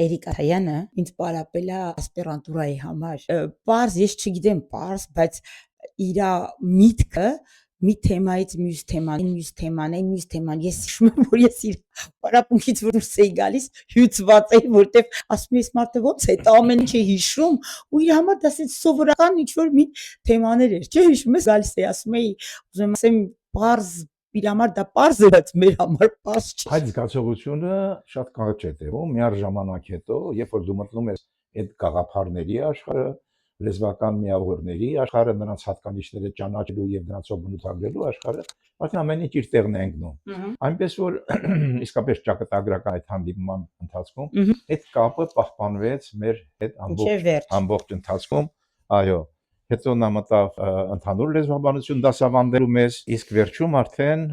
Էրիկ Աթայանը ինձ պարապել է ասպիրանտուրայի համար։ Պարզ, ես չգիտեմ պարզ, բայց իր միտքը մի թեմայից մյուս թեման, ես հիշում եմ, որ ես իր պարապմունքից որ դուրս էի գալիս, հյուծված էի, որտեվ ասում ես մարդը ոնց է, դա ամեն ինչ է հիշում, ու իր համար դա սովորական ինչ-որ մի թեմաներ էր, չէ՞, հիշում ես, գալիս էի, ասում էի, ուզում եմ ասեմ, պարզ, իր համար դա պարզ է, բայց մեր համար պարզ չէ։ Այդ զգացողությունը շատ կարճ է տևում, միառժամանակ հետո, երբ որ դու մտնում ես այդ գաղափարների աշխարհը, լեզվական միավորների աշխարհը, նրանց հատկանիշները ճանաչելու եւ դրանցով բնութագրելու աշխարհը, արդեն ամեն ինչ իր տեղն է ընկնում։ Այնպես որ իսկապես ճակատագրական այդ հանդիպման ընթացքում այդ կապը պահպանվեց մեր հետ ամբողջ ընթացքում, այո։ Հետո նա մտավ ընդհանուր լեզվաբանություն դասավանդելու մեզ, իսկ վերջում արդեն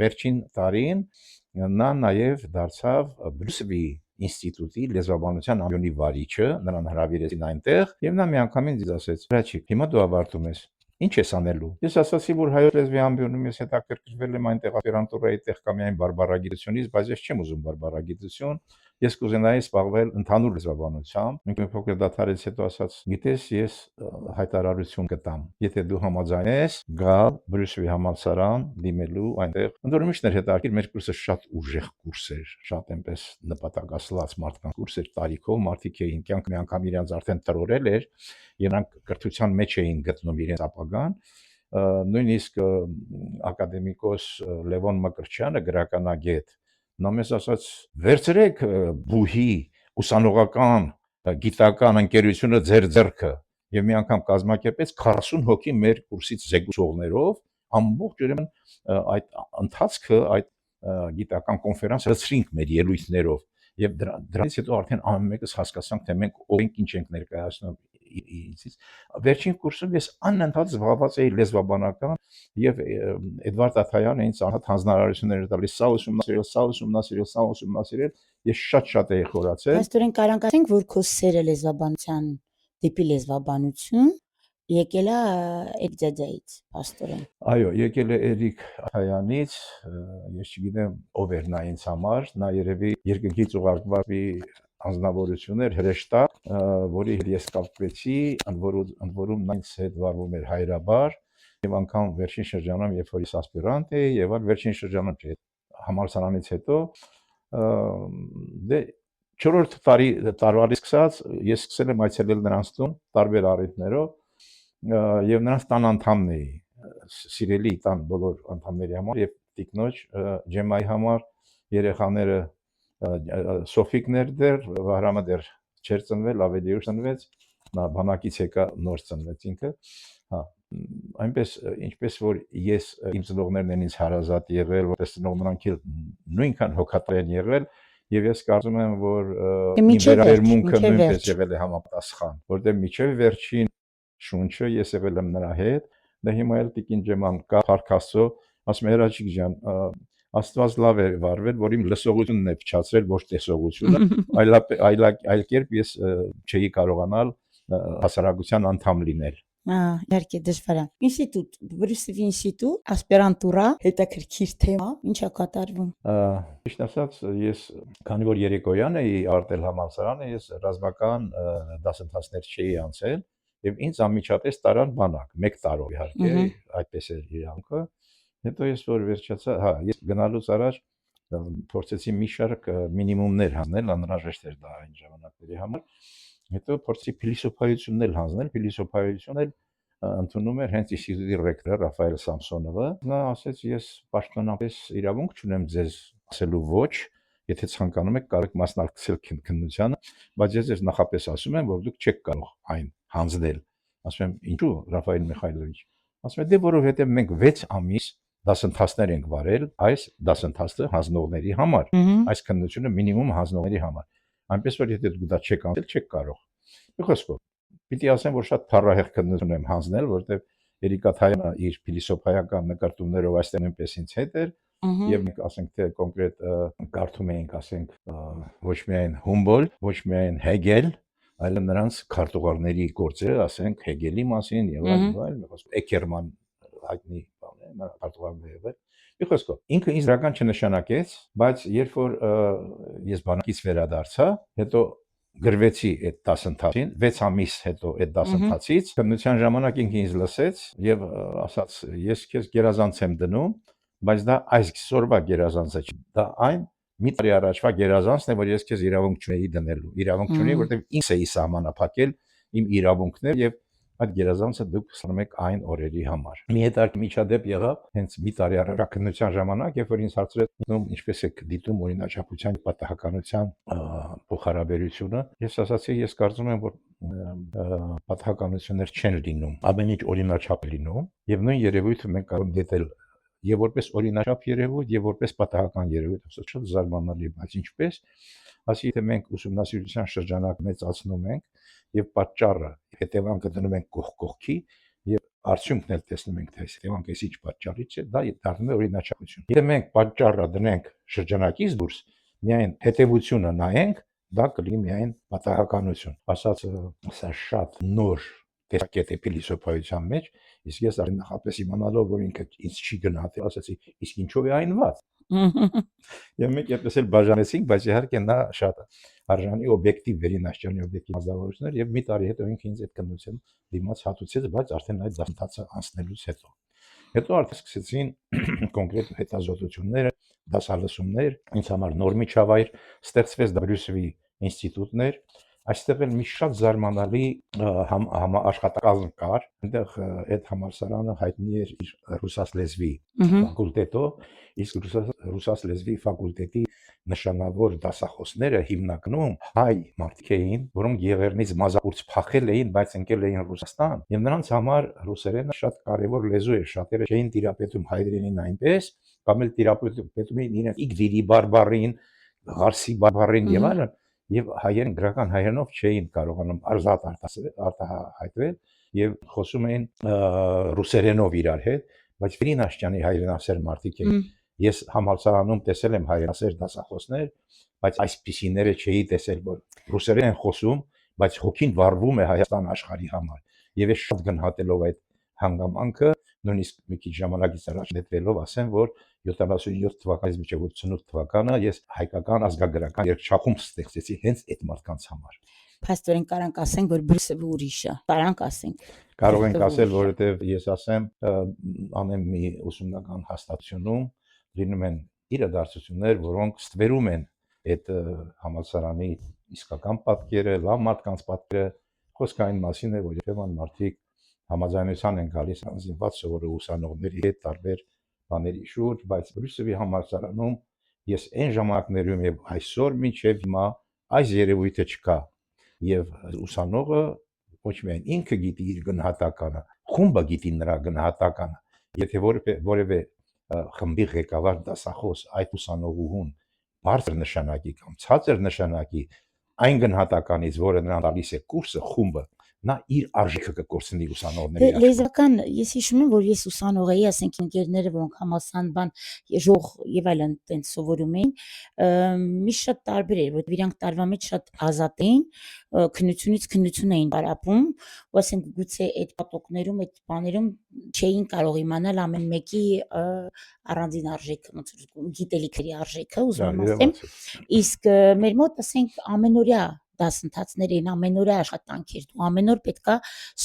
վերջին տարին նա նաև դարձավ Բրյուսելի ինստիտուտի լեզվաբանության ամբիոնի վարիչը, նրան հրավիրեցին այնտեղ, եւ նա միանգամից ինձ ասեց. «Հրաչիկ, հիմա դու ավարտում ես։ Ինչ ես անելու»։ Ես ասացի, որ հայոց լեզվի ամբիոնում ես հետաքրքրվել եմ այնտեղ ասպիրանտուրայի տեղ կամ միայն բարբարագիտությունից, բայց ես չեմ ուզում բարբարագիտություն, ես կուզենայի զբաղվել ընդհանուր լեզվաբանությամբ։ Մի փոքր դադարից հետո ասաց. «Գիտես, ես հայտարարություն կտամ, եթե դու համաձայնես գալ Բրյուսելի համալսարան դիմելու այնտեղ»։ Ընդ որում միշտ էր հետաքրքիր, մեր կուրսը շատ ուժեղ կուրս էր, շատ այնպես նպատակասլաց մարդկանց կուրս էր, տարիքով մարդիկ էին կյանք մի անգամ իրենց արդեն տրորել էր, նրանք կրթության մեջ էին գտնում իրենց ապագան։ Նույնիսկ ակադեմիկոս Լևոն Մկրտչյանը, գրականագետ, նա մեզ ասաց. «Վերցրեք բուհի ուսանողական գիտական ընկերությունը ձեր ձեռքը», եւ մի անգամ կազմակերպեց 40 հոգի մեր կուրսից զեկուցողներով, ամբողջ ուրեմն այդ ընթացքը, այդ գիտական կոնֆերանսը լցրինք մեր ելույթներով, եւ դրանից հետո արդեն ամեն մեկս հասկացանք, թե մենք ով ենք, ինչ ենք ներկայացնում ինձից։ Վերջին կուրսում ես անընդհատ զբաղված էի լեզվաբանական, եւ Էդվարդ Աթայանը ինձ անհատ հանձնարարություններ տալիս, սա ուսումնասիրել, ես շատ էի խորացել։ Աստորեն կարանք ասենք, որ քո սերը լեզվաբանության դեպի լեզվաբանություն եկել է Էգձաձայից, աստորեն։ Այո, եկել է Էրիկ Աթայանից, ես չգիտեմ ով էր նա ինձ համար, նա երևի երկնքից ուղարկված մի անձնավորություն էր, հրեշտակ, որի հետ ես կապվեցի, ընդ որում նա ինձ հետ վարվում էր հայրաբար, եւ անգամ վերջին շրջանում, երբ որ ես ասպիրանտ էի, եւ այլ վերջին շրջանում չէ, համալսարանից հետո դե 4-րդ տարվալից սկսած ես սկսել եմ այցելել նրանց տուն տարբեր առիթներով եւ նրանց տան անդամն էի, սիրելի տան բոլոր անդամների համար եւ տիկնոջ Ջեմայի համար, երեխաները Սոֆիկն էր դեռ, Վահրամը դեռ չէր ծնվել, ավելի ուշ ծնվեց, նա բանակից եկա նոր ծնվեց ինքը, հա, այնպես ինչպես որ ես իմ ծնողներն են ինձ հարազատ եղել, որպես ծնող նրանք էլ նույնքան հոգատար են եղել, եւ ես կարծում եմ, որ իմ վերաբերմունքը նույնպես եղել է համապատասխան, որտեղ միջև վերջին շունչը ես եղել եմ նրա հետ, դա հիմա էլ տիկին Ջեման կա, Փառք Աստծո, ասում եմ Հրաչիկ ջան, Աստված լավ է վարվել, որ իմ լսողությունն է փչացրել, ոչ տեսողությունը, այլ կերպ ես չէի կարողանալ հասարակության անդամ լինել։ Իհարկե դժվար է։ Ինստիտուտ, Բրյուսելի ինստիտուտ, ասպիրանտուրա, հետաքրքիր թեմա, ինչ է կատարվում։ Ճիշտ ասած, ես քանի որ երեկոյան էի արտել համալսարանը, ես ռազմական դասընթացներ չէի անցել, եւ ինձ անմիջապես տարան բանակ, 1 տարով իհարկե, այդպես էր իրանքը։ Հետո ես որ վերջացա, հա, ես գնալուց առաջ փորձեցի մի շարք մինիմումներ հանել, անհրաժեշտ էր դա այն ժամանակների համար։ Հետո փորձի փիլիսոփայությունն էլ հանձնել, փիլիսոփայությունն էլ ընդունում էր հենց ինստիտուտի ռեկտորը Ռաֆայել Սամսոնովը։ Նա ասեց, ես պաշտոնապես իրավունք չունեմ ձեզ ասելու ոչ, եթե ցանկանում եք կարող եք մասնակցել քննությանը, բայց ես ձեզ նախապես ասում եմ, որ դուք չեք կարող այն հանձնել։ Ասում եմ, ինչու, Ռաֆայել Միխայլովիչ։ Ասում եմ, դե որովհետև մենք 6 ամիս դասընթացներ ենք վարել այս դասընթացը հանձնողների համար, այս քննությունը մինիմում հանձնողների համար։ Այնպես որ եթե դուք դա չեք անցել, չեք կարող։ Մի խոսքով, պիտի ասեմ, որ շատ փառահեղ քննություն եմ հանձնել, որտեղ Երիկա Թայանը իր փիլիսոփայական նկարտումներով այստեղ նույնպես ինձ հետ էր, եւ մենք ասենք թե կոնկրետ կարդում էինք, ասենք ոչ միայն Հումբոլտ, ոչ միայն Հեգել, այլ նրանց քարտուղարների գործերը, ասենք Հեգելի մասին եւ այլն, Էքերման հայտնի բան է, նա քարտուղարն է եղել։ Մի խոսքով, ինքը ինձ իրական չնշանակեց, բայց երբ որ ես բանակից վերադարձա, հետո գրվեցի այդ դասընթացին, 6 ամիս հետո այդ դասընթացից, քննության ժամանակ ինքը ինձ լսեց եւ ասաց, ես քեզ գերազանց եմ դնում, բայց դա այսօրվա գերազանցը չի, դա այն մի տարի առաջվա գերազանցն է, որ ես քեզ իրավունք չունեի դնելու, իրավունք չունեի, որտեղ ինքս էի սահմանափակել իմ իրավունքներ եւ այդ գերազանցը դուք ստանում եք այն օրերի համար։ Մի հետաքրքիր միջադեպ եղավ հենց մի տարի առաջ քննության ժամանակ, երբ որ ինձ հարցրեց ինչպես եք դիտում օրինաչափության պատահականության փոխհարաբերությունը, ես ասացի, ես կարծում եմ, որ պատահականություններ չեն լինում, ամեն ինչ օրինաչափ լինում եւ նույն երևույթը մենք կարող ենք դիտել եւ որպես օրինաչափ երևույթ եւ որպես պատահական երևույթ, ասած շատ զարմանալի, բայց ինչպես, ասի թե մենք ուսումնասիրության շրջանակ մեծացնում ենք եւ պատճառը հետևանքը դնում ենք կողքի եւ արդյունքն էլ տեսնում ենք թե այս հետևանքը ինչ պատճառից է, դա դառնում է օրինաչափություն։ Եթե մենք պատճառը դնենք շրջանակից դուրս, միայն հետևությունը նայենք, դա կլինի միայն պատահականություն։ Ասած սա շատ նոր տեսակետ է փիլիսոփայության մեջ, իսկ ես արդեն նախապես իմանալով, որ ինքը ինձ չի գնահատել, ասացի, իսկ ինչով է այն ված։ Եվ մենք այդպես էլ բաժանեցինք, բայց իհարկե նա շատ արժանի օբյեկտիվ վերինաշճանի օբյեկտիվ մազավորություններ եւ մի տարի հետո ինքը ինձ այդ քննության դիմաց հատուցեց, բայց արդեն այդ դասընթացը անցնելուց հետո։ Հետո արդեն սկսեցին կոնկրետ հետազոտությունները, դասալսումներ, ինձ համար նոր միջավայր ստեղծվեց Բրյուսելի ինստիտուտներ, այստեղ էլ մի շատ զարմանալի աշխատակազմ կար, այնտեղ այդ համալսարանը հայտնի էր իր ռուսաց լեզվի ֆակուլտետով, իսկ ռուսաց լեզվի ֆակուլտետի նշանավոր դասախոսները հիմնականում հայ մարդիկ էին, որոնք Եղեռնից մազապուրց փախել էին, բայց ընկել էին Ռուսաստան, եւ նրանց համար ռուսերենը շատ կարեւոր լեզու էր, շատերը չէին տիրապետում հայերենին այնպես, կամ էլ տիրապետում էին իրենց իգրիրի բարբառին, ղարսի բարբառին եւ այլն, եւ հայերեն գրական հայերենով չէին կարողանում արզատ արտահայտվել եւ խոսում էին ռուսերենով իրար հետ, բայց վերինաշճանի հայրենասեր մարդիկ էին։ Ես համալսարանում տեսել եմ հայրենասեր դասախոսներ, բայց այսպիսիները չէի տեսել, որ ռուսերեն են խոսում, բայց հոգին վառվում է Հայաստան աշխարհի համար։ Եվ ես շատ գնահատելով այդ հանգամանքը, նույնիսկ մի քիչ ժամանակից առաջ նետվելով ասեմ, որ 77 թվականից մինչև 88 թվականը ես հայկական ազգագրական երգչախումբ ստեղծեցի հենց այդ մարդկանց համար։ Փաստորեն կարանք ասենք, որ Բրյուսելը ուրիշ է։ Կարանք ասենք։ Կարող ենք ասել, որովհետև ես ասեմ, ամեն մի ուսումնական հաստատությունում լինում են իրադարձություններ, որոնք ստվերում են այդ համալսարանի իսկական պատկերը, լավ մարդկանց պատկերը, խոսքը այն մասին է, որ երբեմն մարդիկ համաձայնության են գալիս անձնված սովորող ուսանողների հետ տարբեր բաների շուրջ, բայց Բրյուսովի համալսարանում ես այն ժամանակներում եւ այսօր մինչեւ հիմա այս երևույթը չկա եւ ուսանողը ոչ միայն ինքը գիտի իր գնահատականը, խումբը գիտի նրա գնահատականը, եթե որևէ խմբի ղեկավար դասախոս այդ ուսանողուհուն բարձր նշանակի կամ ցածր նշանակի այն գնահատականից, որը նրան տալիս է կուրսը, խումբը, նա իր արժեքը կկորցնի ուսանողների Դե լեզվական ես հիշում եմ, որ ես ուսանող էի, ասենք ընկերները, որոնք համալսարան բան ժող եւ այլն տենց սովորում էին, մի շատ տարբեր էր, որ իրանք տարվա մեջ շատ ազատ էին, քննությունից քննություն էին պարապում, ու ասենք գուցե այդ պատոկներում, այդ բաներում չէին կարող իմանալ ամեն մեկի առանձին արժեքը, ոնց որ գիտելիքերի արժեքը, ուզում եմ ասեմ, իսկ մեր մոտ ասենք ամենօրյա դասընթացներ էին, ամենօրյա աշխատանքեր, դու ամեն օր պետքա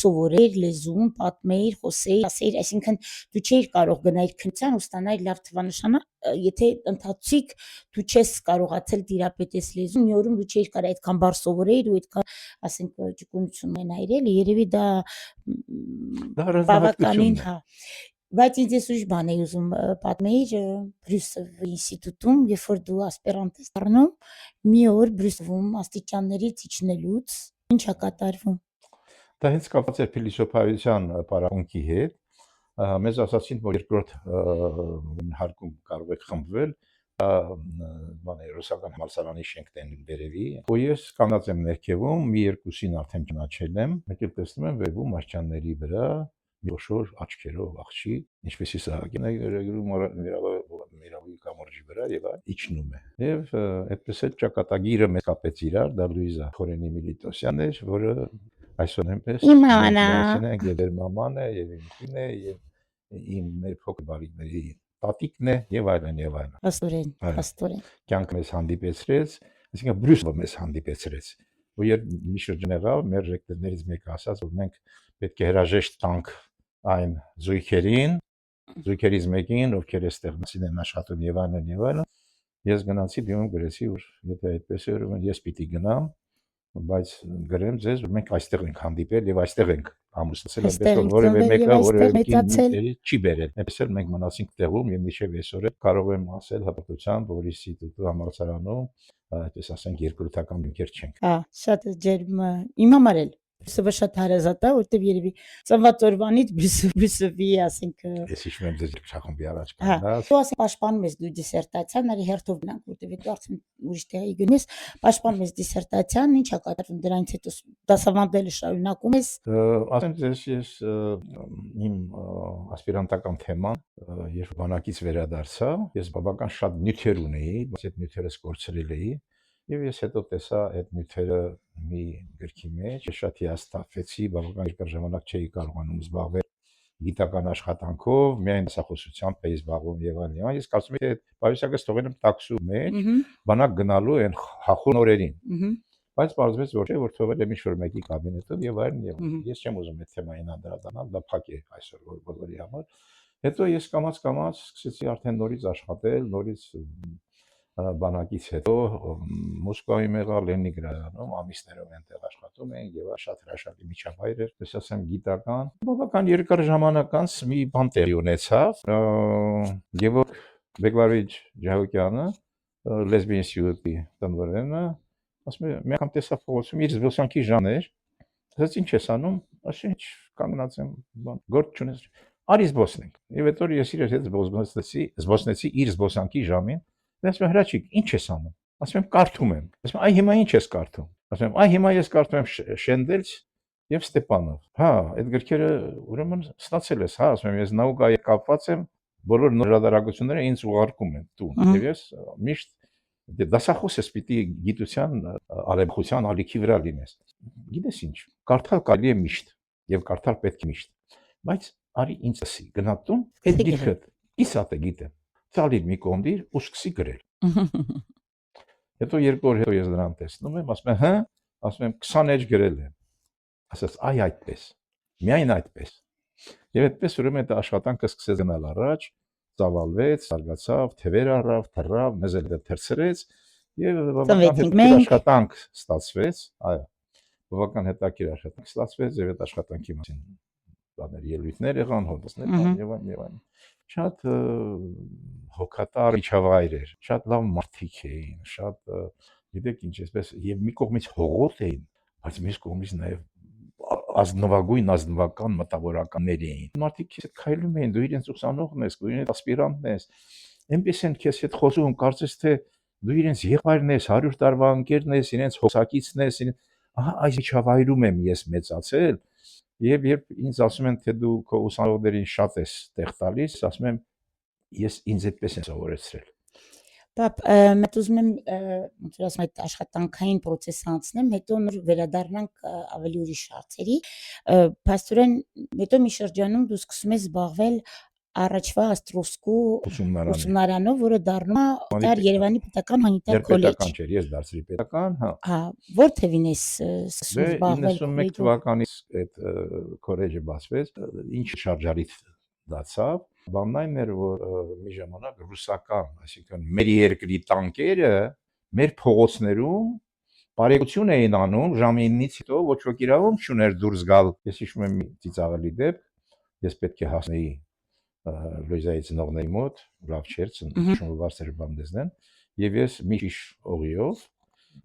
սովորեիր լեզուն, պատմեիր, խոսեիր, ասեիր, այսինքն դու չէիր կարող գնալ քննության ու ստանալ լավ թվանշանը, եթե ընթացիկ դու չես կարողացել տիրապետես լեզուն, մի օրում դու չէիր կարող այդքան բառ սովորեիր ու այդքան, ասենք, ճկունություն ունենայիր, էլի, երևի դա բավականին, հա։ Բայց ինձ ես ուրիշ բան էի ուզում պատմեիր Բրյուսովի ինստիտուտում, երբ որ դու ասպիրանտ ես դառնում, մի օր Բրյուսովում աստիճաններից իջնելուց ինչ է կատարվում։ Դա հենց կապված է փիլիսոփայության պարապմունքի հետ, մեզ ասացին, որ երկրորդ հարկում կարող եք խմբվել, ռուսական համալսարանի շենքն վերևի, ու ես կանգնած եմ ներքևում, մի երկուսին արդեն ճանաչել եմ, մեկ էլ տեսնում եմ վերևում աչքյանների վրա մի խոշոր աչքերով աղջի, ինչպես Իսահակին Միրավի կամրջի վրա եւ իջնում է։ Եվ այդպես էլ ճակատագիրը մեզ կապեց իրար, դա Լուիզա Խորենի Միլիտոսյանն էր, որը այսօր այնպես Իմ մաման է, եւ մաման է, եւ իմ քույրն է, եւ իմ մեր փոքր բարիկների տատիկն է եւ այլն եւ այլն։ Աստորեն։ Կյանքը մեզ հանդիպեցրեց, այսինքն Բրյուսովը մեզ հանդիպեցրեց։ Ու երբ մի շրջան եղավ, մեր ռեկտորներից մեկը ասաց, որ մենք պետք է հրաժեշտ տանք այն զույգերից մեկին, ովքեր այստեղ մասին են աշխատում եւ այլն, ես գնացի դիմում գրեցի, որ եթե այդպես է, ուրեմն ես պիտի գնամ, բայց գրեմ ձեզ, որ մենք այստեղ ենք հանդիպել եւ այստեղ ենք ամուսնացել, այնպես որ որևէ մեկը որևէ կին չի բերել։ Այնպես էլ մենք մնացինք տեղում եւ միշտ այսօր կարող եմ ասել հպարտությամբ, որ ինստիտուտի համալսարանում, այդպես ասենք, երկրորդական դեմքեր չենք։ Հա, շատ ջերմ իմ համար էլ Բրյուսովը շատ հարազատ է, որտեվ երևի ծնված օրվանից Բրյուսովի, ասենք, ես հիշում եմ ձեզ շախումբի առաջ կանգնած։ Դու ասենք պաշտպանում ես դու դիսերտացիան, արի հերթով գնանք, որտեվ դու արդեն ուրիշ տեղի գնում ես, պաշտպանում ես դիսերտացիան, ինչ է կատարվում դրանից հետո դասավանդելը շարունակում ես։ Ասեմ ձեզ, ես իմ ասպիրանտական թեման, երբ բանակից վերադարձա, ես բավական շատ նյութեր ունեի, բայց այդ նյութերը կորցրել էի։ Եվ ես հետո տեսա այդ նյութերը մի գրքի մեջ, շատ հիասթափվեցի, բավական երկար ժամանակ չէի կարողանում զբաղվել գիտական աշխատանքով, միայն դասախոսությամբ էի զբաղվում եւ այլն։ Ես կարծում եմ, այդ պայուսակը թողել եմ տաքսու մեջ, բանակ գնալու այն խախուն օրերին։ Բայց պարզվեց, որ չէ, որ թողել եմ ինչ-որ մեկի կաբինետում եւ այլն, ես չեմ ուզում այդ թեմային անդրադառնալ, դա փակ է այսօր որ բոլորի համար։ Հետո ես կամաց սկսեցի արդեն նորից աշխատել, նորից բանակից հետո Մոսկվայում եղա, Լենինգրադում, ամիսներով այնտեղ աշխատում էինք եւ շատ հրաշալի միջավայր էր, ես ասեմ գիտական, բավական երկար ժամանակ անց մի բան տեղի ունեցավ, Գևորգ Բեգլարովիչ Ջահոկյանը, լեսբի ինստիտուտի տնօրենը, ասում է, մի անգամ տեսա փողոցում իր զբոսանքի ժամն էր, ասաց ինչ ես անում, ասի ինչ կանգնած եմ, գործ չունես, արի զբոսնենք, եւ հետո ես իր հետ զբոսնեցի իր զբոսանքի ժամին. Ասում եմ, հրաչիկ, ինչ ես անում։ Ասում եմ, կարդում եմ։ Ասում եմ, այ հիմա ինչ ես կարդում։ Ասում եմ, այ հիմա ես կարդում եմ Շենդելց եւ Ստեփանով։ Հա, այդ գրքերը ուրեմն ստացել ես, հա, ասում եմ, ես նաուկայի կապված եմ, բոլոր նորարարությունները ինձ ուղարկում են տուն։ Եվ ես միշտ դասախոս ես պիտի գիտության արևմտության ալիքի վրա լինես։ Գիտես ինչ, կարդալ կարելի է միշտ եւ կարդալ պետք է միշտ։ Բայց արի ինձ ասի, գնա տուն, այդ գիրքը իսատ է գիտեմ։ Ցալի մի կոնդիր ու սկսի գրել։ Հետո երկու օր հետո ես նրան տեսնում եմ, ասում եմ, հա, ասում եմ 20 էջ գրել եմ։ Ասաց, այ այդպես։ Միայն այդպես։ Եվ այդպես ուրեմն այդ աշխատանքը սկսեց գնալ առաջ, ծավալվեց, զարգացավ, թևեր առավ, թռավ, մեզ էլ թրցրեց, Եվ բավական Ծնվեցինք հետաքրքիր մենք։ աշխատանք ստացվեց, այո, բավական հետաքրքիր աշխատանք ստացվեց եւ այդ աշխատանքի մասին բաներ ելույթներ եղան, հոդվածներ կան եւ այլն եւ այլն։ Շատ հոգատար միջավայր էր, շատ լավ մարդիկ էին, շատ գիտեք ինչ, այսպես եւ մի կողմից հողոտ էին, բայց մյուս կողմից նաեւ ազնվագույն ազնվական մտավորականներ էին։ Մարդիկ քեզ քայլում էին, դու իրենց ուսանողն ես, դու իրենց ասպիրանտն ես, այնպես են քեզ հետ խոսում, կարծես թե դու իրենց եղբայրն ես, 100 տարվա ընկերն ես, իրենց հոսակիցն ես, ահա այս միջավայրում եմ ես մեծացել, եւ երբ ինձ ասում են, թե դու քո ուսանողներին շատ ես տեղ տալիս, ասում եմ, ես ինձ այդպես եմ սովորեցրել։ Պապ, մեծ ուզում եմ ոնց որ ասում այդ աշխատանքային process-ը անցնեմ, հետո նոր վերադառնանք ավելի ուրիշ հարցերի։ Փաստորեն հետո մի շրջանում դու սկսում ես զբաղվել առաջվա Աստրոսկու ուսումնարանով, որը դառնում է դար Երևանի պետական հումանիտար քոլեջ։ Պետական չէր, ես դարձրի պետական, հա։ Հա, որտեղին ես սկսում զբաղվել 91 թվականից այդ քոլեջը բացվեց, ինչ շարժարիթ դարձավ։ Բանն այն էր, որ մի ժամանակ ռուսական, այսինքն մեր երկրի տանկերը մեր փողոցներում բարեկություն էին անում ժամինից հետո ոչ ոք իրավունք չուներ դուրս գալ։ Ես հիշում եմ մի ծիծաղելի դեպք, ես պետք է հասնեի Լույզայի ծնողների մոտ, լավ չէր, շնորհ բարձր բան դեսնեն, եւ ես մի շիշ օղիով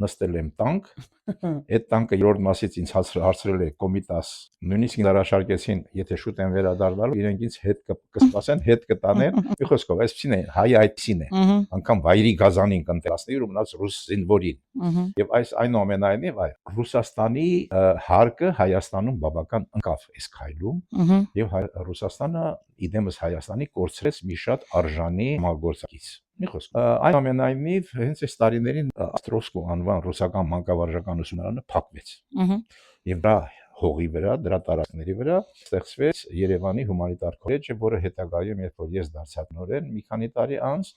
նստել եմ տանկ, այդ տանկը երրորդ մասից ինձ հարցրել է կոմիտաս, նույնիսկ ինձ առաջարկեցին, եթե շուտ են վերադառնալու, իրենք ինձ հետ կսպասեն, հետ կտանեն, մի խոսքով, այսպեսին է, հայ այդպեսին է, անգամ վայրի գազանին կընտելացնի ու մնաց ռուս զինվորին, եւ այս այնուամենայնիվ այ Ռուսաստանի հարկը Հայաստանում բավական ընկավ այս քայլում, եւ Ռուսաստանը իդեմս Հայաստանի կորցրեց մի շատ արժանի համագործակից։ Մի խոսք, այնուամենայնիվ հենց այս տարիներին Աստրոսկու անվան ռուսական մանկավարժական ուսումնարանը փակվեց։ Եվ դա հողի վրա, դրա տարածքների վրա ստեղծվեց Երևանի հումանիտար քոլեջը, որը հետագայում, երբ որ ես դարձա նորեն մի քանի տարի անց,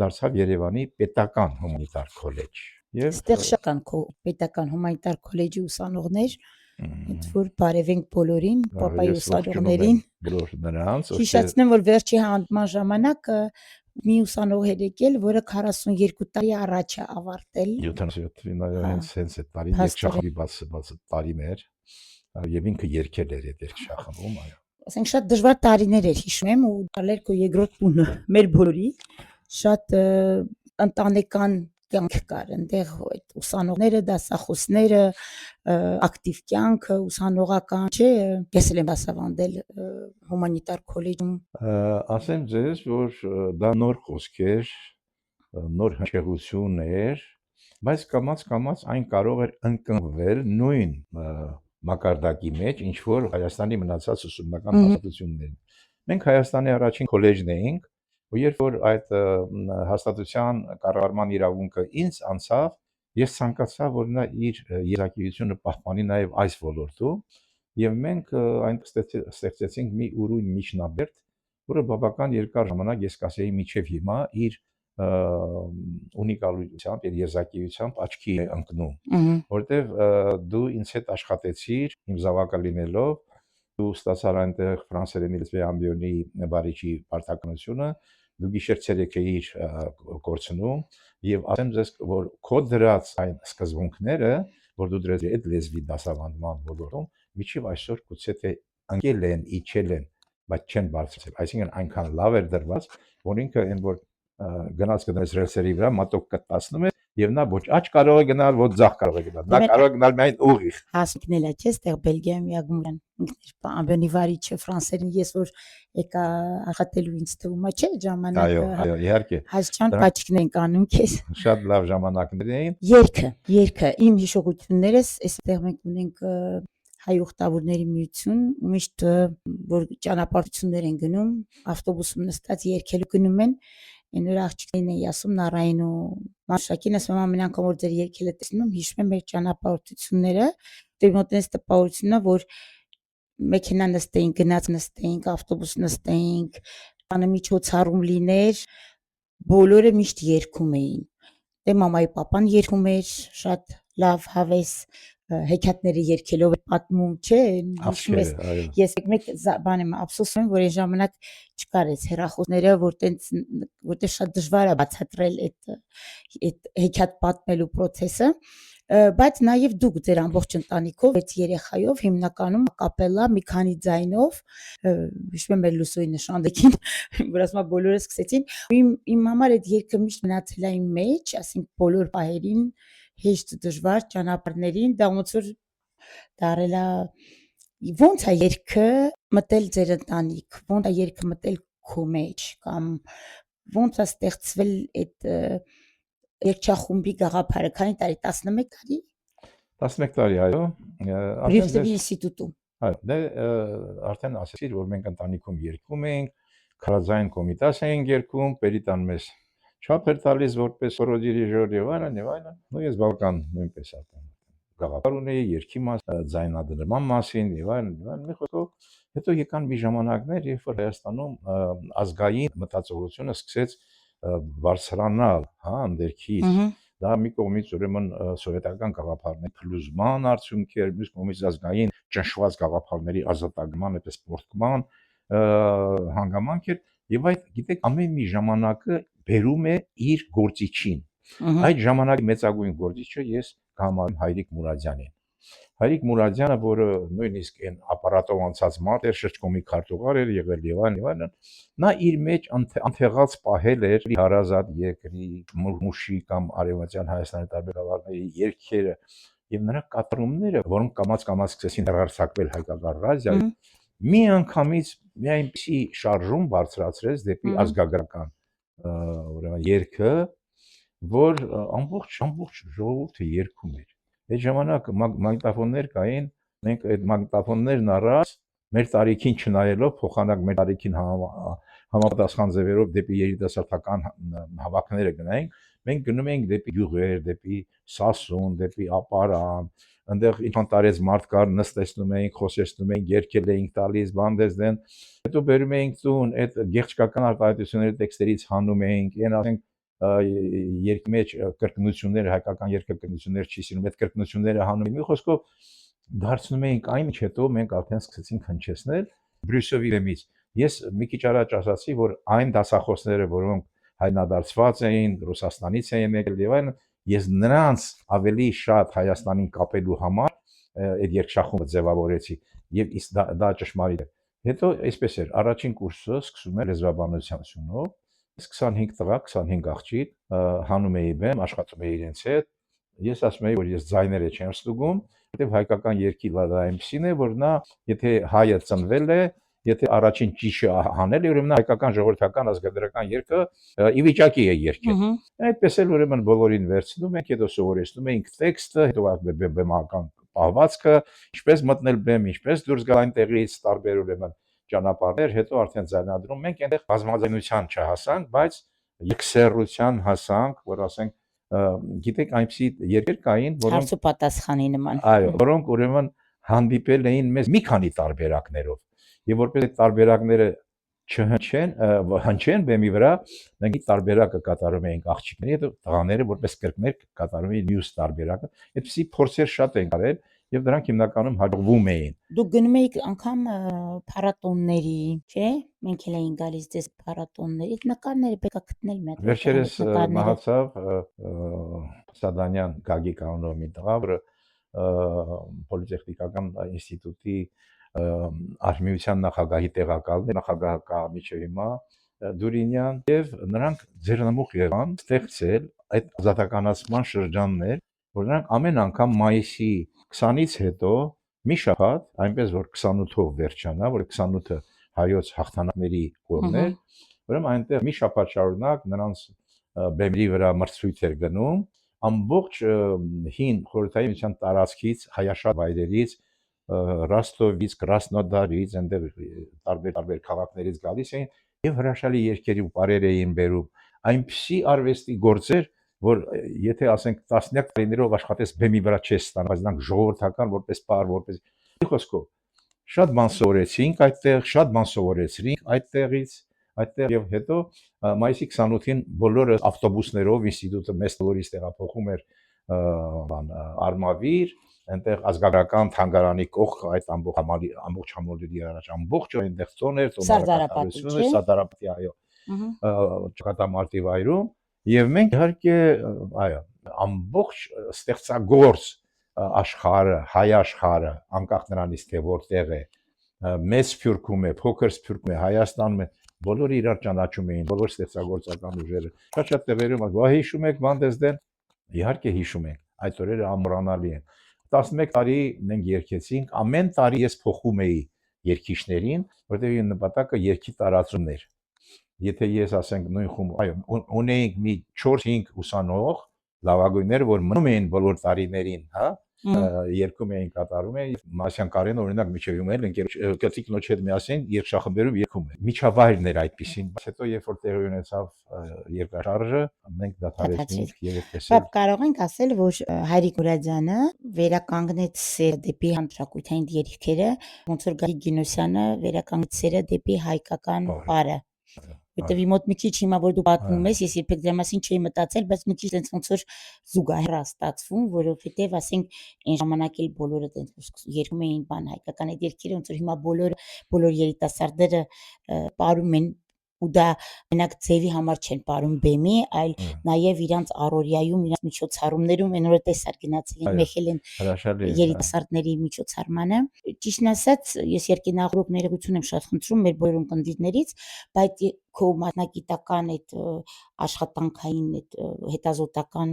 դարձավ Երևանի պետական հումանիտար քոլեջ։ Եվ այստեղ շատ կան քո պետական հումանիտար քոլեջի ուսանողներ, այդ որ բարևենք բոլորին, պապայի ուսանողներին։ Բոլոր նրանց։ Հիշեցնեմ, որ վերջի հանդիպման ժամանակ մի ուսանող էր եկել, որը 42 տարի առաջ է ավարտել։ 77-ին հենց այդ տարին երգչախմբի բաց տարիներ, եւ ինքը երգել էր այդ երգչախմբում, այո։ Ասենք շատ դժվար տարիներ էր, հիշում եմ, ու դալեր քո երկրորդ տունը մեր բոլորի շատ ընտանեկան կյանք կար այնտեղ, այդ ուսանողները, դասախոսները, ակտիվ կյանքը, ուսանողական, չէ, ես էլ եմ դասավանդել հումանիտար քոլեջում։ Ասեմ ձեզ, որ դա նոր խոսք էր, նոր հնչեղություն էր, բայց կամաց այն կարող էր ընկնվել նույն մակարդակի մեջ, ինչ որ Հայաստանի մնացած ուսումնական հաստատություններն։ Մենք Հայաստանի առաջին քոլեջն էինք, ու երբ որ այդ հաստատության կառավարման իրավունքը ինձ անցավ, ես ցանկացա, որ նա իր եզակիությունը պահպանի նաև այս ոլորտում, եւ մենք այնտեղ ստեղծեցինք մի ուրույն միջնաբերդ, որը բավական երկար ժամանակ ես կասեի մինչև հիմա իր ունիկալությամբ եւ եզակիությամբ աչքի է ընկնում, որտեվ դու ինձ հետ աշխատեցիր իմ զավակը լինելով, դու ստացար այնտեղ ֆրանսերենի լեզվի ամբիոնի բարիչի պարտականությունը, դու գիշեր-ցերեկ էիր կորցնում եւ ասեմ ձեզ, որ քո դրած այն սկզբունքները, որ դու դրել ես այդ լեզվի դասավանդման ոլորտում, միջև այսօր գուցե թե ընկել են, իջել են, բայց չեն բարձրացել։ Այսինքն այնքան լավ էր դրված, որ ինքը այն որ գնաց գնաց ռելսերի վրա մատոկ կտացնում է եւ նա ոչ աջ կարող է գնալ, ոչ ձախ կարող է գնալ։ Նա կարող է գնալ միայն ուղիղ։ Հասնիկն էլ է, չէ՞, այդտեղ Բելգիայում Յագումյան ինքն ամբյոնի վարիչը ֆրանսերեն, ես որ եկա աշխատելու ինձ թվում է, չէ՞, ժամանակը։ Այո, իհարկե։ Հասչան պաչկներ են կանում քեզ։ Շատ լավ ժամանակներ էին։ Երգը իմ հիշողություններս, այստեղ մենք ունենք հայ ուխտավորների միություն, միշտ որ ճանապարհություններ են գնում, ավտոբուսում նստած երգելու գնում են, այն որ աղջիկներն էի ասում Նարային ու Մարշակին, ասում եմ ամեն անգամ որ ձեր երգելը տեսնում, հիշում եմ մեր ճանապարհությունները, դե մոտնես տպավորությունն է, որ մեքենա նստեինք, գնաց նստեինք, ավտոբուս նստեինք, բանը միջոցառում լիներ, բոլորը միշտ երգում էին։ Դե մամայի պապան երգում էր, շատ լավ հավես հեքիաթները երգելով պատմում, չէ, հիշում ես, Աչքերը, այո։ ես մեկ բան եմ ափսոսում, որ այն ժամանակ չկար այս հեռախոսները, որտեղ շատ դժվար է բացատրել այդ հեքիաթ պատմելու process-ը, բայց նաև դուք ձեր ամբողջ ընտանիքով 6 երեխայով հիմնականում կապելա մի քանի ձայնով, հիշում եմ մեր լուսոյի նշանդակին, որ ասում բոլորը սկսեցին, իմ համար այդ երգը միշտ մնացել է իմ մեջ, ասենք բոլոր պահերին, հեշտ դժվար ճանապարհներին, դա ոնց որ դարել է, ոնց է երգը մտել ձեր ընտանիք, ոնց է երգը մտել քո մեջ, կամ ոնց է ստեղծվել այդ երգչախումբի գաղափարը, քանի տարի, 11 տարի 11 տարի, այո։ Բրիֆտվի ինստիտուտում։ Այո, դե արդեն ասեցիր, որ մենք ընտանիքում երգում ենք, քարաձայն կոմիտաս ենք երգում, Պերիտան մեզ չափ էր տալիս որպես սորո դիրիժոր եւ այլն, ու ես բավական նույնպես արդեն գաղափար ունեի երգի մասին, ձայնադրման մասին եւ այլն, մի խոսքով հետո եկան մի ժամանակներ, երբ որ Հայաստանում ազգային մտածողությունը սկսեց բարձրանալ, հա, անդերքից, դա մի կողմից ուրեմն սովետական գաղափարների փլուզման արդյունք էր, մյուս կողմից ազգային ճնշված գաղափարների ազատագրման, այդպես սպորտման հանգամանք էր, եւ այդ գիտեք ամեն մի ժամանակը բերում է իր գործիչին։ Այդ ժամանակի մեծագույն գործիչը ես կհամարեմ Հայրիկ Մուրադյանին։ Հայրիկ Մուրադյանը, որը նույնիսկ այն ապարատով անցած մարդ էր, շրջկոմի քարտուղար էր եղել եւ այլն, նա իր մեջ անթեղած պահել էր հարազատ երկրի մուշի կամ արևմտյան Հայաստանի տարբեր գավառների երգերը եւ նրա կատարումները, որոնք կամաց սկսեցին հեռարձակվել հայկական ռադիոյում, մի անգամից մի այնպիսի շարժում բարձրացրեց դեպի ազգագրական ուրեմն երգը, որ ամբողջ ժողովուրդը երգում էր։ Այդ ժամանակ մագնիտոֆոններ կային, մենք այդ մագնիտոֆոններն առած մեր տարիքին չնայելով, փոխանակ մեր տարիքին համապատասխան ձևերով դեպի երիտասարդական հավաքները գնայինք, մենք գնում էինք դեպի գյուղեր, դեպի Սասուն, դեպի Ապարան, այնտեղ ինքնատարեց մարդ կար, նստեցնում էինք, խոսեցնում էինք, երգել էինք տալիս, բանդեսդեն, հետո բերում էինք տուն, այդ գեղչկական արտահայտությունների տեքստերից հանում էինք, այն ասենք երկի մեջ կրկնություններ, հայկական երկկրկնություններ չի սիրում, այդ կրկնությունները հանում էինք, մի խոսքով դարձնում էինք այն, ինչ հետո մենք արդեն սկսեցինք հնչեցնել Բրյուսովի դեմից։ Ես մի քիչ առաջ ասացի, որ այն դասախոսները, որոնք հայնադարձված էին, Ռուսաստանից էին եկել եւ այլն, ես նրանց ավելի շատ Հայաստանին կապելու համար այդ երգչախումբը ձևավորեցի եւ դա ճշմարիտ է։ Հետո այսպես էր, առաջին կուրսը սկսում էր լեզվաբանությունով, 25 տղա, 25 աղջիկ հանում էի բեմ, աշխատում էի իրենց հետ։ Ես ասում էի, որ ես ձայները չեմ ստուգում, որտեղ հայկական երգի լավը այնպեսին է, որ նա եթե հայը ծնվել է, եթե առաջին ճիշը հանել է, ուրեմն հայկական ժողովրդական ազգագրական երգը ի վիճակի է երգել։ Այդպես էլ ուրեմն բոլորին վերցնում ենք, հետո սովորեցնում ենք տեքստը, հետո բեմական պահվածքը, ինչպես մտնել բեմ, ինչպես դուրս գալ այնտեղից, տարբեր ուրեմն ճանապարհներ, հետո արդեն ձայնադրում մենք այնտեղ բազմաձայնության չհասանք, բայց եկսերության հասանք, որ ասենք գիտեք այնպիսի երկեր կային, որոնք հարց ու պատասխանի նման։ Այո, որոնք ուրեմն հանդիպել էին մեզ մի քանի տարբերակներով։ Եվ որպես այդ տարբերակները հնչեն բեմի վրա, մենք այդ տարբերակը կատարում էինք աղջիկների, հետո տղաները որպես կրկներ կատարում էին մյուս տարբերակը։ Այդպիսի փորձեր շատ են արել եւ դրանք հիմնականում հաջողվում էին։ Դուք գնում եք անգամ փառատոնների, չէ՞։ Մենք էլ էինք գալիս դες փառատոնների, նկարները պետք է գտնել մի հատ։ Վերջերս մահացավ Սադանյան Գագիկ անունով մի տղա, որը պոլիտեխնիկական ինստիտուտի արհմիության նախագահի տեղակալն է, նախագահը կա միջև հիմա Դուրինյան, եւ նրանք ձեռնամուխ եղան ստեղծել այդ ազատականացման շրջաններ, որ նրանք ամեն անգամ մայիսի 20-ից հետո մի շաբաթ, այնպես որ 28-ով վերջանա, որ 28-ը հայոց հաղթանակների օրն էր, ուրեմն այնտեղ մի շաբաթ շարունակ նրանց բեմերի վրա մրցույթ էր գնում, ամբողջ հին խորհրդային միության տարածքից, հայաշատ վայրերից, Ռոստովից, Կրասնոդարից, այնտեղ տարբեր քաղաքներից գալիս էին եւ հրաշալի երգերի ու պարեր էին բերում։ Այնպիսի արվեստի գործեր, որ եթե ասենք 10 տարիներով աշխատես բեմի վրա չես ստանա, բայց դրանք ժողովրդական որպես պար, որպես խոսքով շատ բան սովորեցինք այդտեղ, շատ բան սովորեցրինք այդտեղից, այդտեղ եւ հետո մայիսի 28-ին բոլորը ավտոբուսներով ինստիտուտը մեծ տորից տեղափոխում էր բան Արմավիր, այնտեղ ազգագրական թանգարանի կողք այդ ամբողջ համալիրի առաջ ամբողջ այնտեղ ծոներ, ծոնակատարությունը, Սադարապետի, այո, ճակատամարտի վայրում, եւ մենք իհարկե, այո, ամբողջ ստեղծագործ աշխարհը, հայ աշխարհը, անկախ նրանից թե որտեղ է, մեծ Սփյուռքում է, փոքր Սփյուռքում է, Հայաստանում է, բոլորը իրար ճանաչում էին, բոլոր ստեղծագործական ուժերը։ Շատ տեղերում, հիշում եք Վանդեսդեն, իհարկե հիշում ենք, այդ օրերը ամոռանալի են։ 11 տարի մենք երգեցինք, ամեն տարի ես փոխում էի երգիչներին, որտեղ իմ նպատակը երգի տարածումն էր։ Եթե ես ասենք նույն խումբ, այո, ունեինք մի 4-5 ուսանող, լավագույններ, որ մնում էին բոլոր տարիներին, հա, երկում էին, կատարում էին, Մասյան Կարենը օրինակ միջևում էր, Կտիկնոջ հետ միասին երգչախմբերում երգում էր։ Միջավայրն էր այդպեսին, բայց հետո երբ որ տեղի ունեցավ երկրաշարժը, մենք դադարեցինք եւ այդպես։ Բայց կարող ենք ասել, որ Հայրիկ Մուրադյանը վերականգնեց սերը դեպի հանրակույթային երգերը, ոնց որ Գագիկ Գինոսյանը վերականգնեց սերը դեպի հայկական պարը։ Որտեւ մոտ մի քիչ հիմա որ դու պատմում ես, ես երբեք դրա մասին չէի մտածել, բայց մի քիչ այնց ոնց որ զուգահեռ է ստացվում, որովհետեւ ասենք այն ժամանակ էլ բոլորը այնց երգում էին բան հայկական այդ երգերը, ոնց որ հիմա բոլոր երիտասարդները ապարում են ու դա մենակ ձևի համար չեն ապարում բեմի, այլ նաև իրանց առօրյայում, իրանց միջոցառումներում այն օրը տեսար գնացել են մեխել են երիտասարդների միջոցառմանը։ Ճիշտն ասած, ես երկինաղրոք ներողություն եմ շատ խնդրում մեր բոլոր ընկերներից, բայց քո մասնագիտական այդ աշխատանքային այդ հետազոտական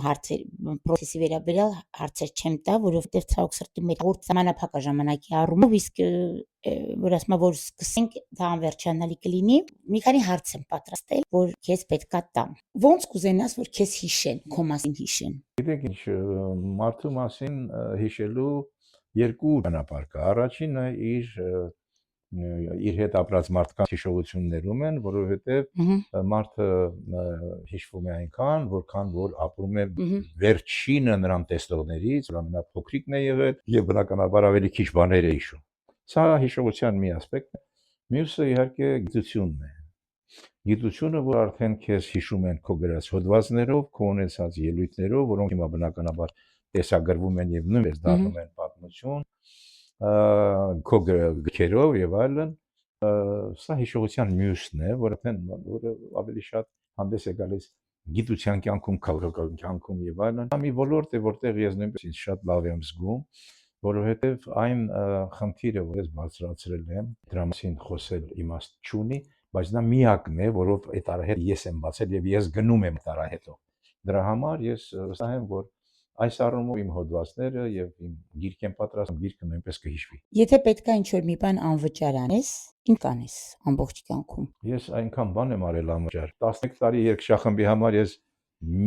հարցեր process-ի վերաբերյալ հարցեր չեմ տա, որովհետև ցավոք սրտի մեր հաղորդ ժամանակապահ ժամանակի առումով իսկ որ ասում որ սկսենք դա անվերջանալի կլինի, մի քանի հարց եմ պատրաստել, որ քեզ պետքա տամ։ Ոնց կուզենաս, որ քեզ հիշեն, քո մասին հիշեն։ Գիտեք ինչ, մարդու մասին հիշելու երկու ճանապարհ կա։ Առաջինը իր հետ ապրած մարդկանց հիշողություններում են, որովհետև մարդը հիշվում է այնքան, որքան որ ապրում է վերջինը նրան տեսնողներից, որ ամենափոքրիկն է եղել եւ բնականաբար ավելի քիչ բաներ է հիշում։ Սա հիշողության մի ասպեկտ է։ Մյուսը իհարկե գիտությունն է։ Գիտությունը, որ արդեն քեզ հիշում են քո գրած հոդվածներով, քո ունեցած ելույթներով, որոնք հիմա բնականաբար տեսագրվում են եւ նույնպես դառնում են պատմություն, քո գրքերով եւ այլն, սա հիշողության մյուսն է, որը ավելի շատ հանդես է գալիս գիտության կյանքում, քաղաքական կյանքում եւ այլն։ Դա մի ոլորտ է, որտեղ ես նույնպես ինձ շատ լավ եմ զգում, որովհետեւ այն խնդիրը, որ ես բարձրացրել եմ, դրա մասին խոսել իմաստ չունի, բայց դա միակն է, որով այդ արահետ ես եմ բացել եւ ես գնում եմ տարահետով։ Դրա համար ես վստահ եմ, որ այս առումով իմ հոդվածները եւ իմ գիրք եմ պատրաստում, գիրքը նույնպես կհիշվի։ Եթե պետք է ինչ-որ մի բան անվճար անես, ինչ կանես ամբողջ կյանքում։ Ես այնքան բան եմ արել անվճար։ 11 տարի երգչախմբի համար ես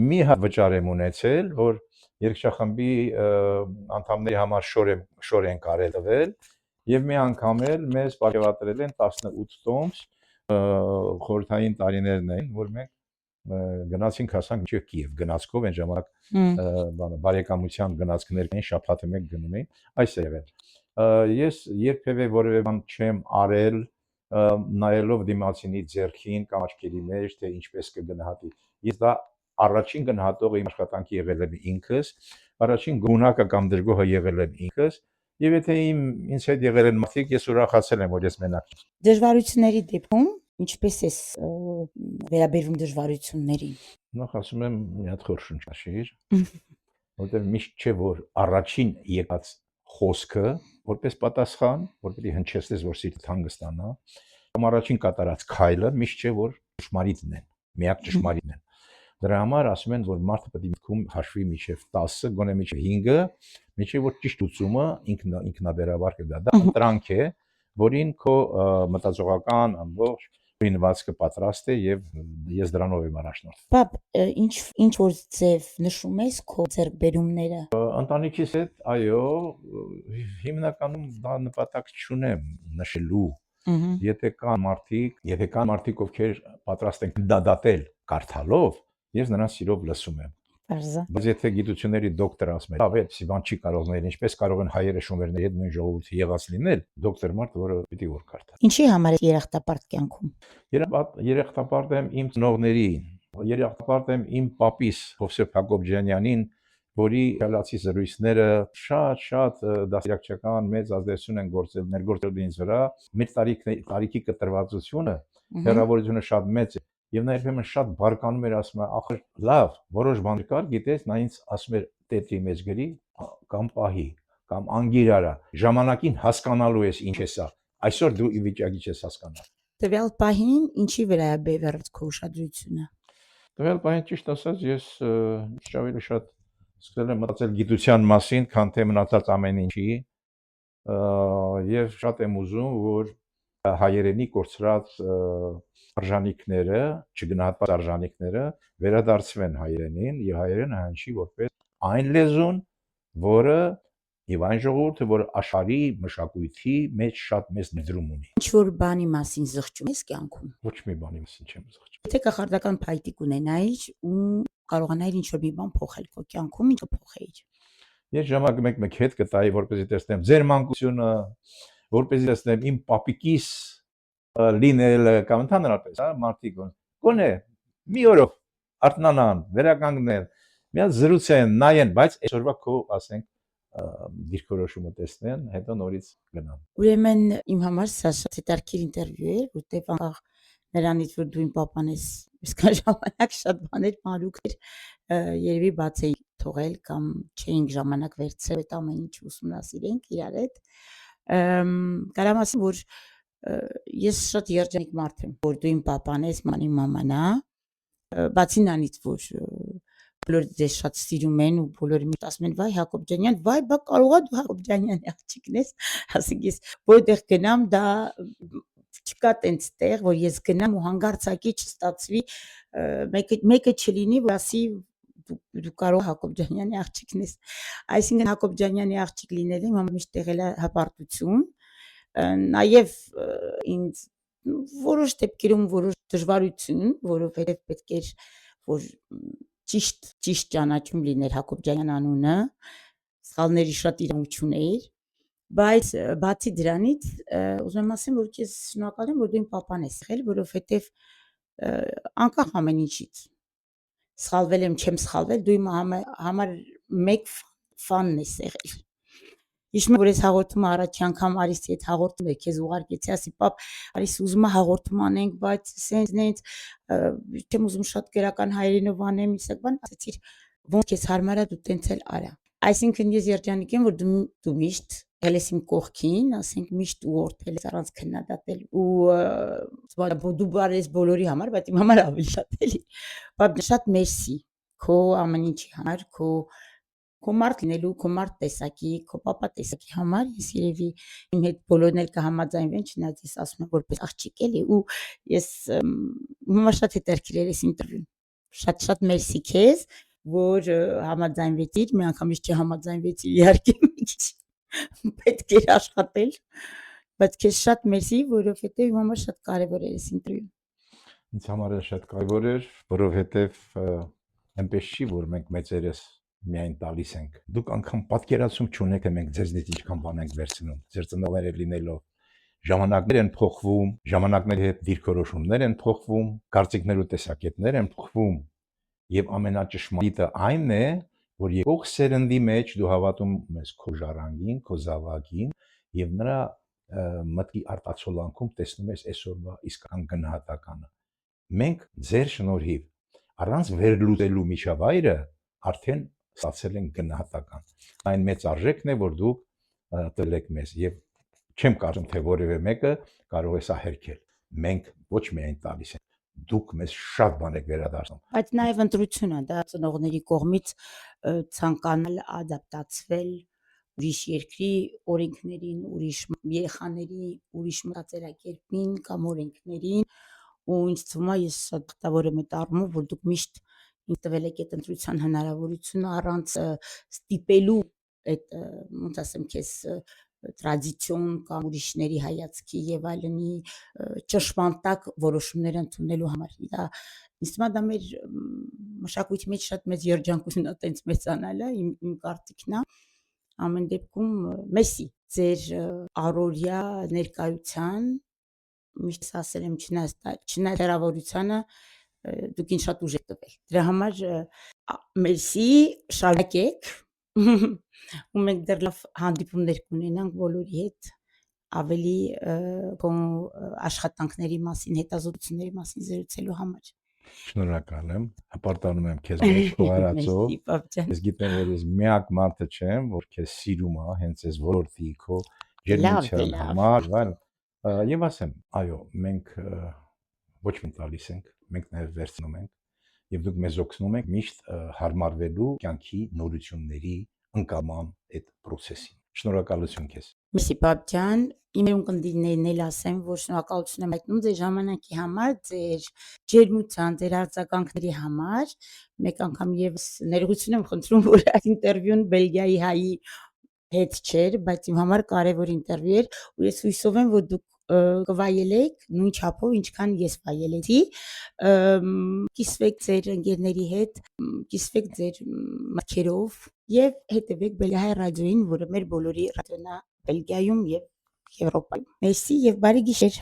մի հատ վճար եմ ունեցել, որ երգչախմբի անդամների համար շոր են կարել տվել եւ մի անգամ էլ մեզ պատկերատրել են 18 տոմս խորհրդային տարիներն էին, որ մենք գնացինք հասանք մինչև Կիև գնացքով այն ժամանակ բարեկամության գնացքներ կային շաբաթը մեկ գնում էին այս է եղել ես երբևէ որևէ բան չեմ արել նայելով դիմացինի ձեռքին կամ աչքերի մեջ թե ինչպես կգնահատի ես դա առաջին գնահատողը իմ աշխատանքի եղել եմ ինքս առաջին գունակը կամ դրգոհը եղել եմ ինքս եւ եթե ինձ հետ եղել են մարդիկ ես ուրախացել եմ որ ես մենակ եմ դժվարությունների դեպքում ինչպես ես վերաբերվում դժվարություններին։ Նախ ասում եմ մի հատ խորշուն ճաշիր, որտեղ միշտ չէ որ առաջին եկած խոսքը որպես պատասխան, որպեսզի հնչեցնես որ սիրտ հանգստանա, կամ առաջին կատարած քայլը միշտ չէ որ ճշմարիտն են, միակ ճշմարիտն են։ Դրա համար ասում են որ մարդը պետք է մտքում հաշվի միջև 10, գոնե միջև 5-ը, միջև որ ճիշտ լուծումը ինքնաբերաբար կգա։ Դա ընտրանք է, որին քո մտածողական ամբողջ ինվացքը պատրաստ է եւ ես դրանով եմ առաջնորդվում։ Պապ, ինչ որ ձև նշում ես քո ձեռքբերումները։ Ընտանիքիս հետ, այո, հիմնականում դա նպատակ չունեմ նշելու։ Եթե կան մարդիկ, ովքեր պատրաստ են դատել կարդալով, ես նրանց սիրով լսում եմ։ Բայց եթե գիտությունների դոկտոր ասում է, լավ է, բան չի կարող նել, ինչպես կարող են հայերը շոմերների հետ նույն ժողովրդի եղած լինել, դոկտոր մարդ, որը պիտի որ կարդա։ Ինչի համար է երախտապարտ կյանքում։ Երախտապարտ եմ իմ ծնողներին, երախտապարտ եմ իմ պապիս Հովսեփ Հակոբյանյանին, որի գալացի զրույցները շատ դաստիարակչական մեծ ազդեցություն են ներգործել ինձ վրա։ Մեր տարիքի կտրվածությունը, հեռավորությունը շատ մեծ է, եւ նա երբեմն շատ բարկանում էր, ասում է, ախր լավ, որոշ բան կար, գիտես, նա ինձ ասում էր տետրի մեջ գրի կամ պահի կամ անգիր արա, ժամանակին հասկանալու ես ինչ է սա, այսօր դու ի վիճակի չես հասկանալ։ Տվյալ պահին ինչի վրա է բևեռած քո ուշադրությունը։ Տվյալ պահին ճիշտ ասած ես ավելի շատ սկսել եմ մտածել գիտության մասին, քան թե մնացած ամեն ինչի, եւ շատ եմ ուզում, որ հայերենի կորցրած արժանինքները, չգնահատված արժանինքները վերադարձվեն հայերենին եւ հայերենը հնչի որպես այն լեզուն, որը եւ այն ժողովուրդը, որ աշխարհի մշակույթի մեջ շատ մեծ ներդրում ունի։ Ինչ որ բանի մասին զղջում ես կյանքում։ Ոչ մի բանի մասին չեմ զղջում։ Եթե կախարդական փայտիկ ունենայիր ու կարողանայիր ինչ որ մի բան փոխել քո կյանքում, ինչը փոխեիր։ Ես ժամանակ մեկ հետ կտայի, որպեսզի տեսնեմ ձեր մանկությունը, որպեսզի տեսնեմ իմ պապիկիս լինել կամ ընդհանրապես, մարդիկ գոնե մի օրով արթնանան, վերականգնել, մի հատ զրուցեն, նայեն, բայց այսօրվա քո, ասենք, դիրքորոշումը տեսնեն, հետո նորից գնան։ Ուրեմն իմ համար սա շատ հետաքրքիր ինտերվյու էր, որտեղ անկախ նրանից, որ դու իմ papan ես, իսկան ժամանակ շատ բաներ մանուկ էր, երևի բաց էի թողել կամ չէինք ժամանակ վերցրել այդ ամեն ինչ ուսումնասիրենք իրար հետ։ Կարամ ասեմ, որ ես շատ երջանիկ մարդ եմ, որ դու իմ papan ես, ման իմ մաման է, բացի նրանից, որ բոլորը ձեզ շատ սիրում են ու բոլորը միշտ ասում են՝ «Վայ Հակոբյանյան, վայ, բա կարող է դու Հակոբյանյանի աղջիկն ես», ասենք ես որտեղ գնամ, դա չկա տենց տեղ, որ ես գնամ ու հանգարցակի չստացվի, մեկը չլինի, որ ասի դու կարող Հակոբյանյանի աղջիկն ես։ Այսինքն Հակոբյանյանի աղջիկ լինելը իմ համար միշտ եղել է հպարտություն, նաև ինձ որոշ դեպքերում որոշ դժվարություն, որովհետև պետք էր որ ճիշտ ճանաչում լիներ Հակոբյանյան անունը, սխալների շատ իրավունք էր, բայց բացի դրանից ուզում եմ ասեմ, որ ես շնորհակալ եմ, որ դու իմ papan ես եղել, որովհետև անկախ ամեն ինչից սխալվել եմ, չեմ սխալվել, դու իմ համար մեկ ֆանն ես եղել։ Հիշում եմ, որ ես հաղորդումը առաջի անգամ Արիսի հետ հաղորդում եք, քեզ ուղարկեցի, ասի պապ, Արիս ուզում է հաղորդում անենք, բայց սենց չեմ ուզում շատ գրական հայերենով անեմ, իսեք բան, ասեցիր, ոնց քեզ հարմար է, դու տենց էլ արա։ Այսինքն ես երջանիկ եմ, որ դու միշտ եղել ես իմ կողքին, ասենք միշտ ուղղորդել ես առանց քննադատել ու դու բարես բոլորի համար, բայց իմ համար ավելի շատ էլի։ Պապ, շատ մերսի քո ամեն ինչի համար, քո մարդ լինելու, քո մարդ տեսակի, քո papa տեսակի համար, ես երևի իմ հետ բոլորն էլ կհամաձայնվեն, չնայած ես ասում եմ որպես աղջիկ էլի ու ես հիմա շատ հետաքրքիր էր այս ինտերվյուն։ Շատ մերսի քեզ, որ համաձայնվեցիր, մի անգամից չհամաձայնվեցիր, իհարկե մի քիչ պետք էր աշխատել, բայց քեզ շատ մերսի, որովհետև իմ համար շատ կարևոր էր այս ինտերվյուն։ Ինձ համար է շատ կարևոր էր, որովհետև այնպես չի, որ մենք մեծերս միայն տալիս ենք։ Դուք անգամ պատկերացում չունեք, թե մենք ձեզնից ինչքան բան ենք վերցնում, ձեր ծնողները լինելով։ Ժամանակներ են փոխվում, ժամանակների հետ դիրքորոշումներ են փոխվում, կարծիքներ ու տեսակետներ են փոխվում, եւ ամենաճշմարիտը այն է, որ եկող սերնդի մեջ դու հավատում ես քո ժառանգին, քո զավակին եւ նրա մտքի արտացոլանքում տեսնում ես այսօրվա իսկական գնահատականը։ Մենք ձեր շնորհիվ առանց վերլուծելու միջավայրը արդեն ստացել են գնահատական։ Այն մեծ արժեքն է, որ դուք տվել եք մեզ եւ չեմ կարծում, թե որևէ մեկը կարող է սա հերքել։ Մենք ոչ միայն տալիս ենք, դուք մեզ շատ բան եք վերադարձնում։ Բայց նաև ընտրություն է դա ծնողների կողմից ցանկանալ ադապտացվել ուրիշ երկրի օրենքներին, ուրիշ երեխաների, ուրիշ մտածելակերպին կամ օրենքներին ու ինձ թվում է ես շատ դժվար եմ այդ առումով, որ դուք միշտ ինձ տվել եք այդ ընտրության հնարավորությունը առանց ստիպելու այդ ոնց ասեմ քեզ տրադիցիոն կամ ուրիշների հայացքի եւ այլնի ճշմարտակ որոշումներ ընդունելու համար։ Դա ինձ թվում է դա մեր մշակույթի մեջ շատ մեծ երջանկություն է տենց մեծանալը, իմ կարծիքն է։ Ամեն դեպքում մեսի ձեր առօրյա ներկայության միշտ ասել եմ չնայած հեռավորությանը դուք ինձ շատ ուժ եք տվել։ Դրա համար մերսի, շարունակեք։ Ու մենք դեռ լավ հանդիպումներ կունենանք բոլորի հետ ավելի քո աշխատանքների մասին, հետազոտությունների մասին զրուցելու համար։ Շնորհակալ եմ, հպարտանում եմ քեզ մեջ քո արածով։ Մերսի, պապ ջան։ Ես գիտեմ, որ ես միակ մարդը չեմ, որ քեզ սիրում է, հենց այս ոլորտի քո Լավ, ջերմության լավ։ համար, այլ եւ ասեմ, այո, մենք ոչ միայն տալիս ենք, մենք նաեւ վերցնում ենք եւ դուք մեզ օգնում եք միշտ հարմարվելու կյանքի նորությունների ընկալման այդ process-ին։ Շնորհակալություն քեզ։ Մերսի, պապ ջան։ Իմ ունկնդիրներն էլ ասեմ, որ շնորհակալություն եմ հայտնում ձեր ժամանակի համար, ձեր ջերմության, ձեր արձագանքների համար։ Մեկ անգամ եւս ներողություն եմ խնդրում, որ այս ինտերվյուն Բելգիայի հայի հետ չէր, բայց իմ համար կարևոր ինտերվյու էր, ու ես հույսով եմ, որ դուք կվայելեք նույն չափով, ինչքան ես վայելեցի։ Կիսվեք ձեր ընկերների հետ, կիսվեք ձեր մտքերով եւ հետեւեք Բելգիայի ռադիոին, որը մեր բոլորի ռադիոն է Բելգիայում եւ Եվրոպայում։ Մերսի եւ բարի գիշեր։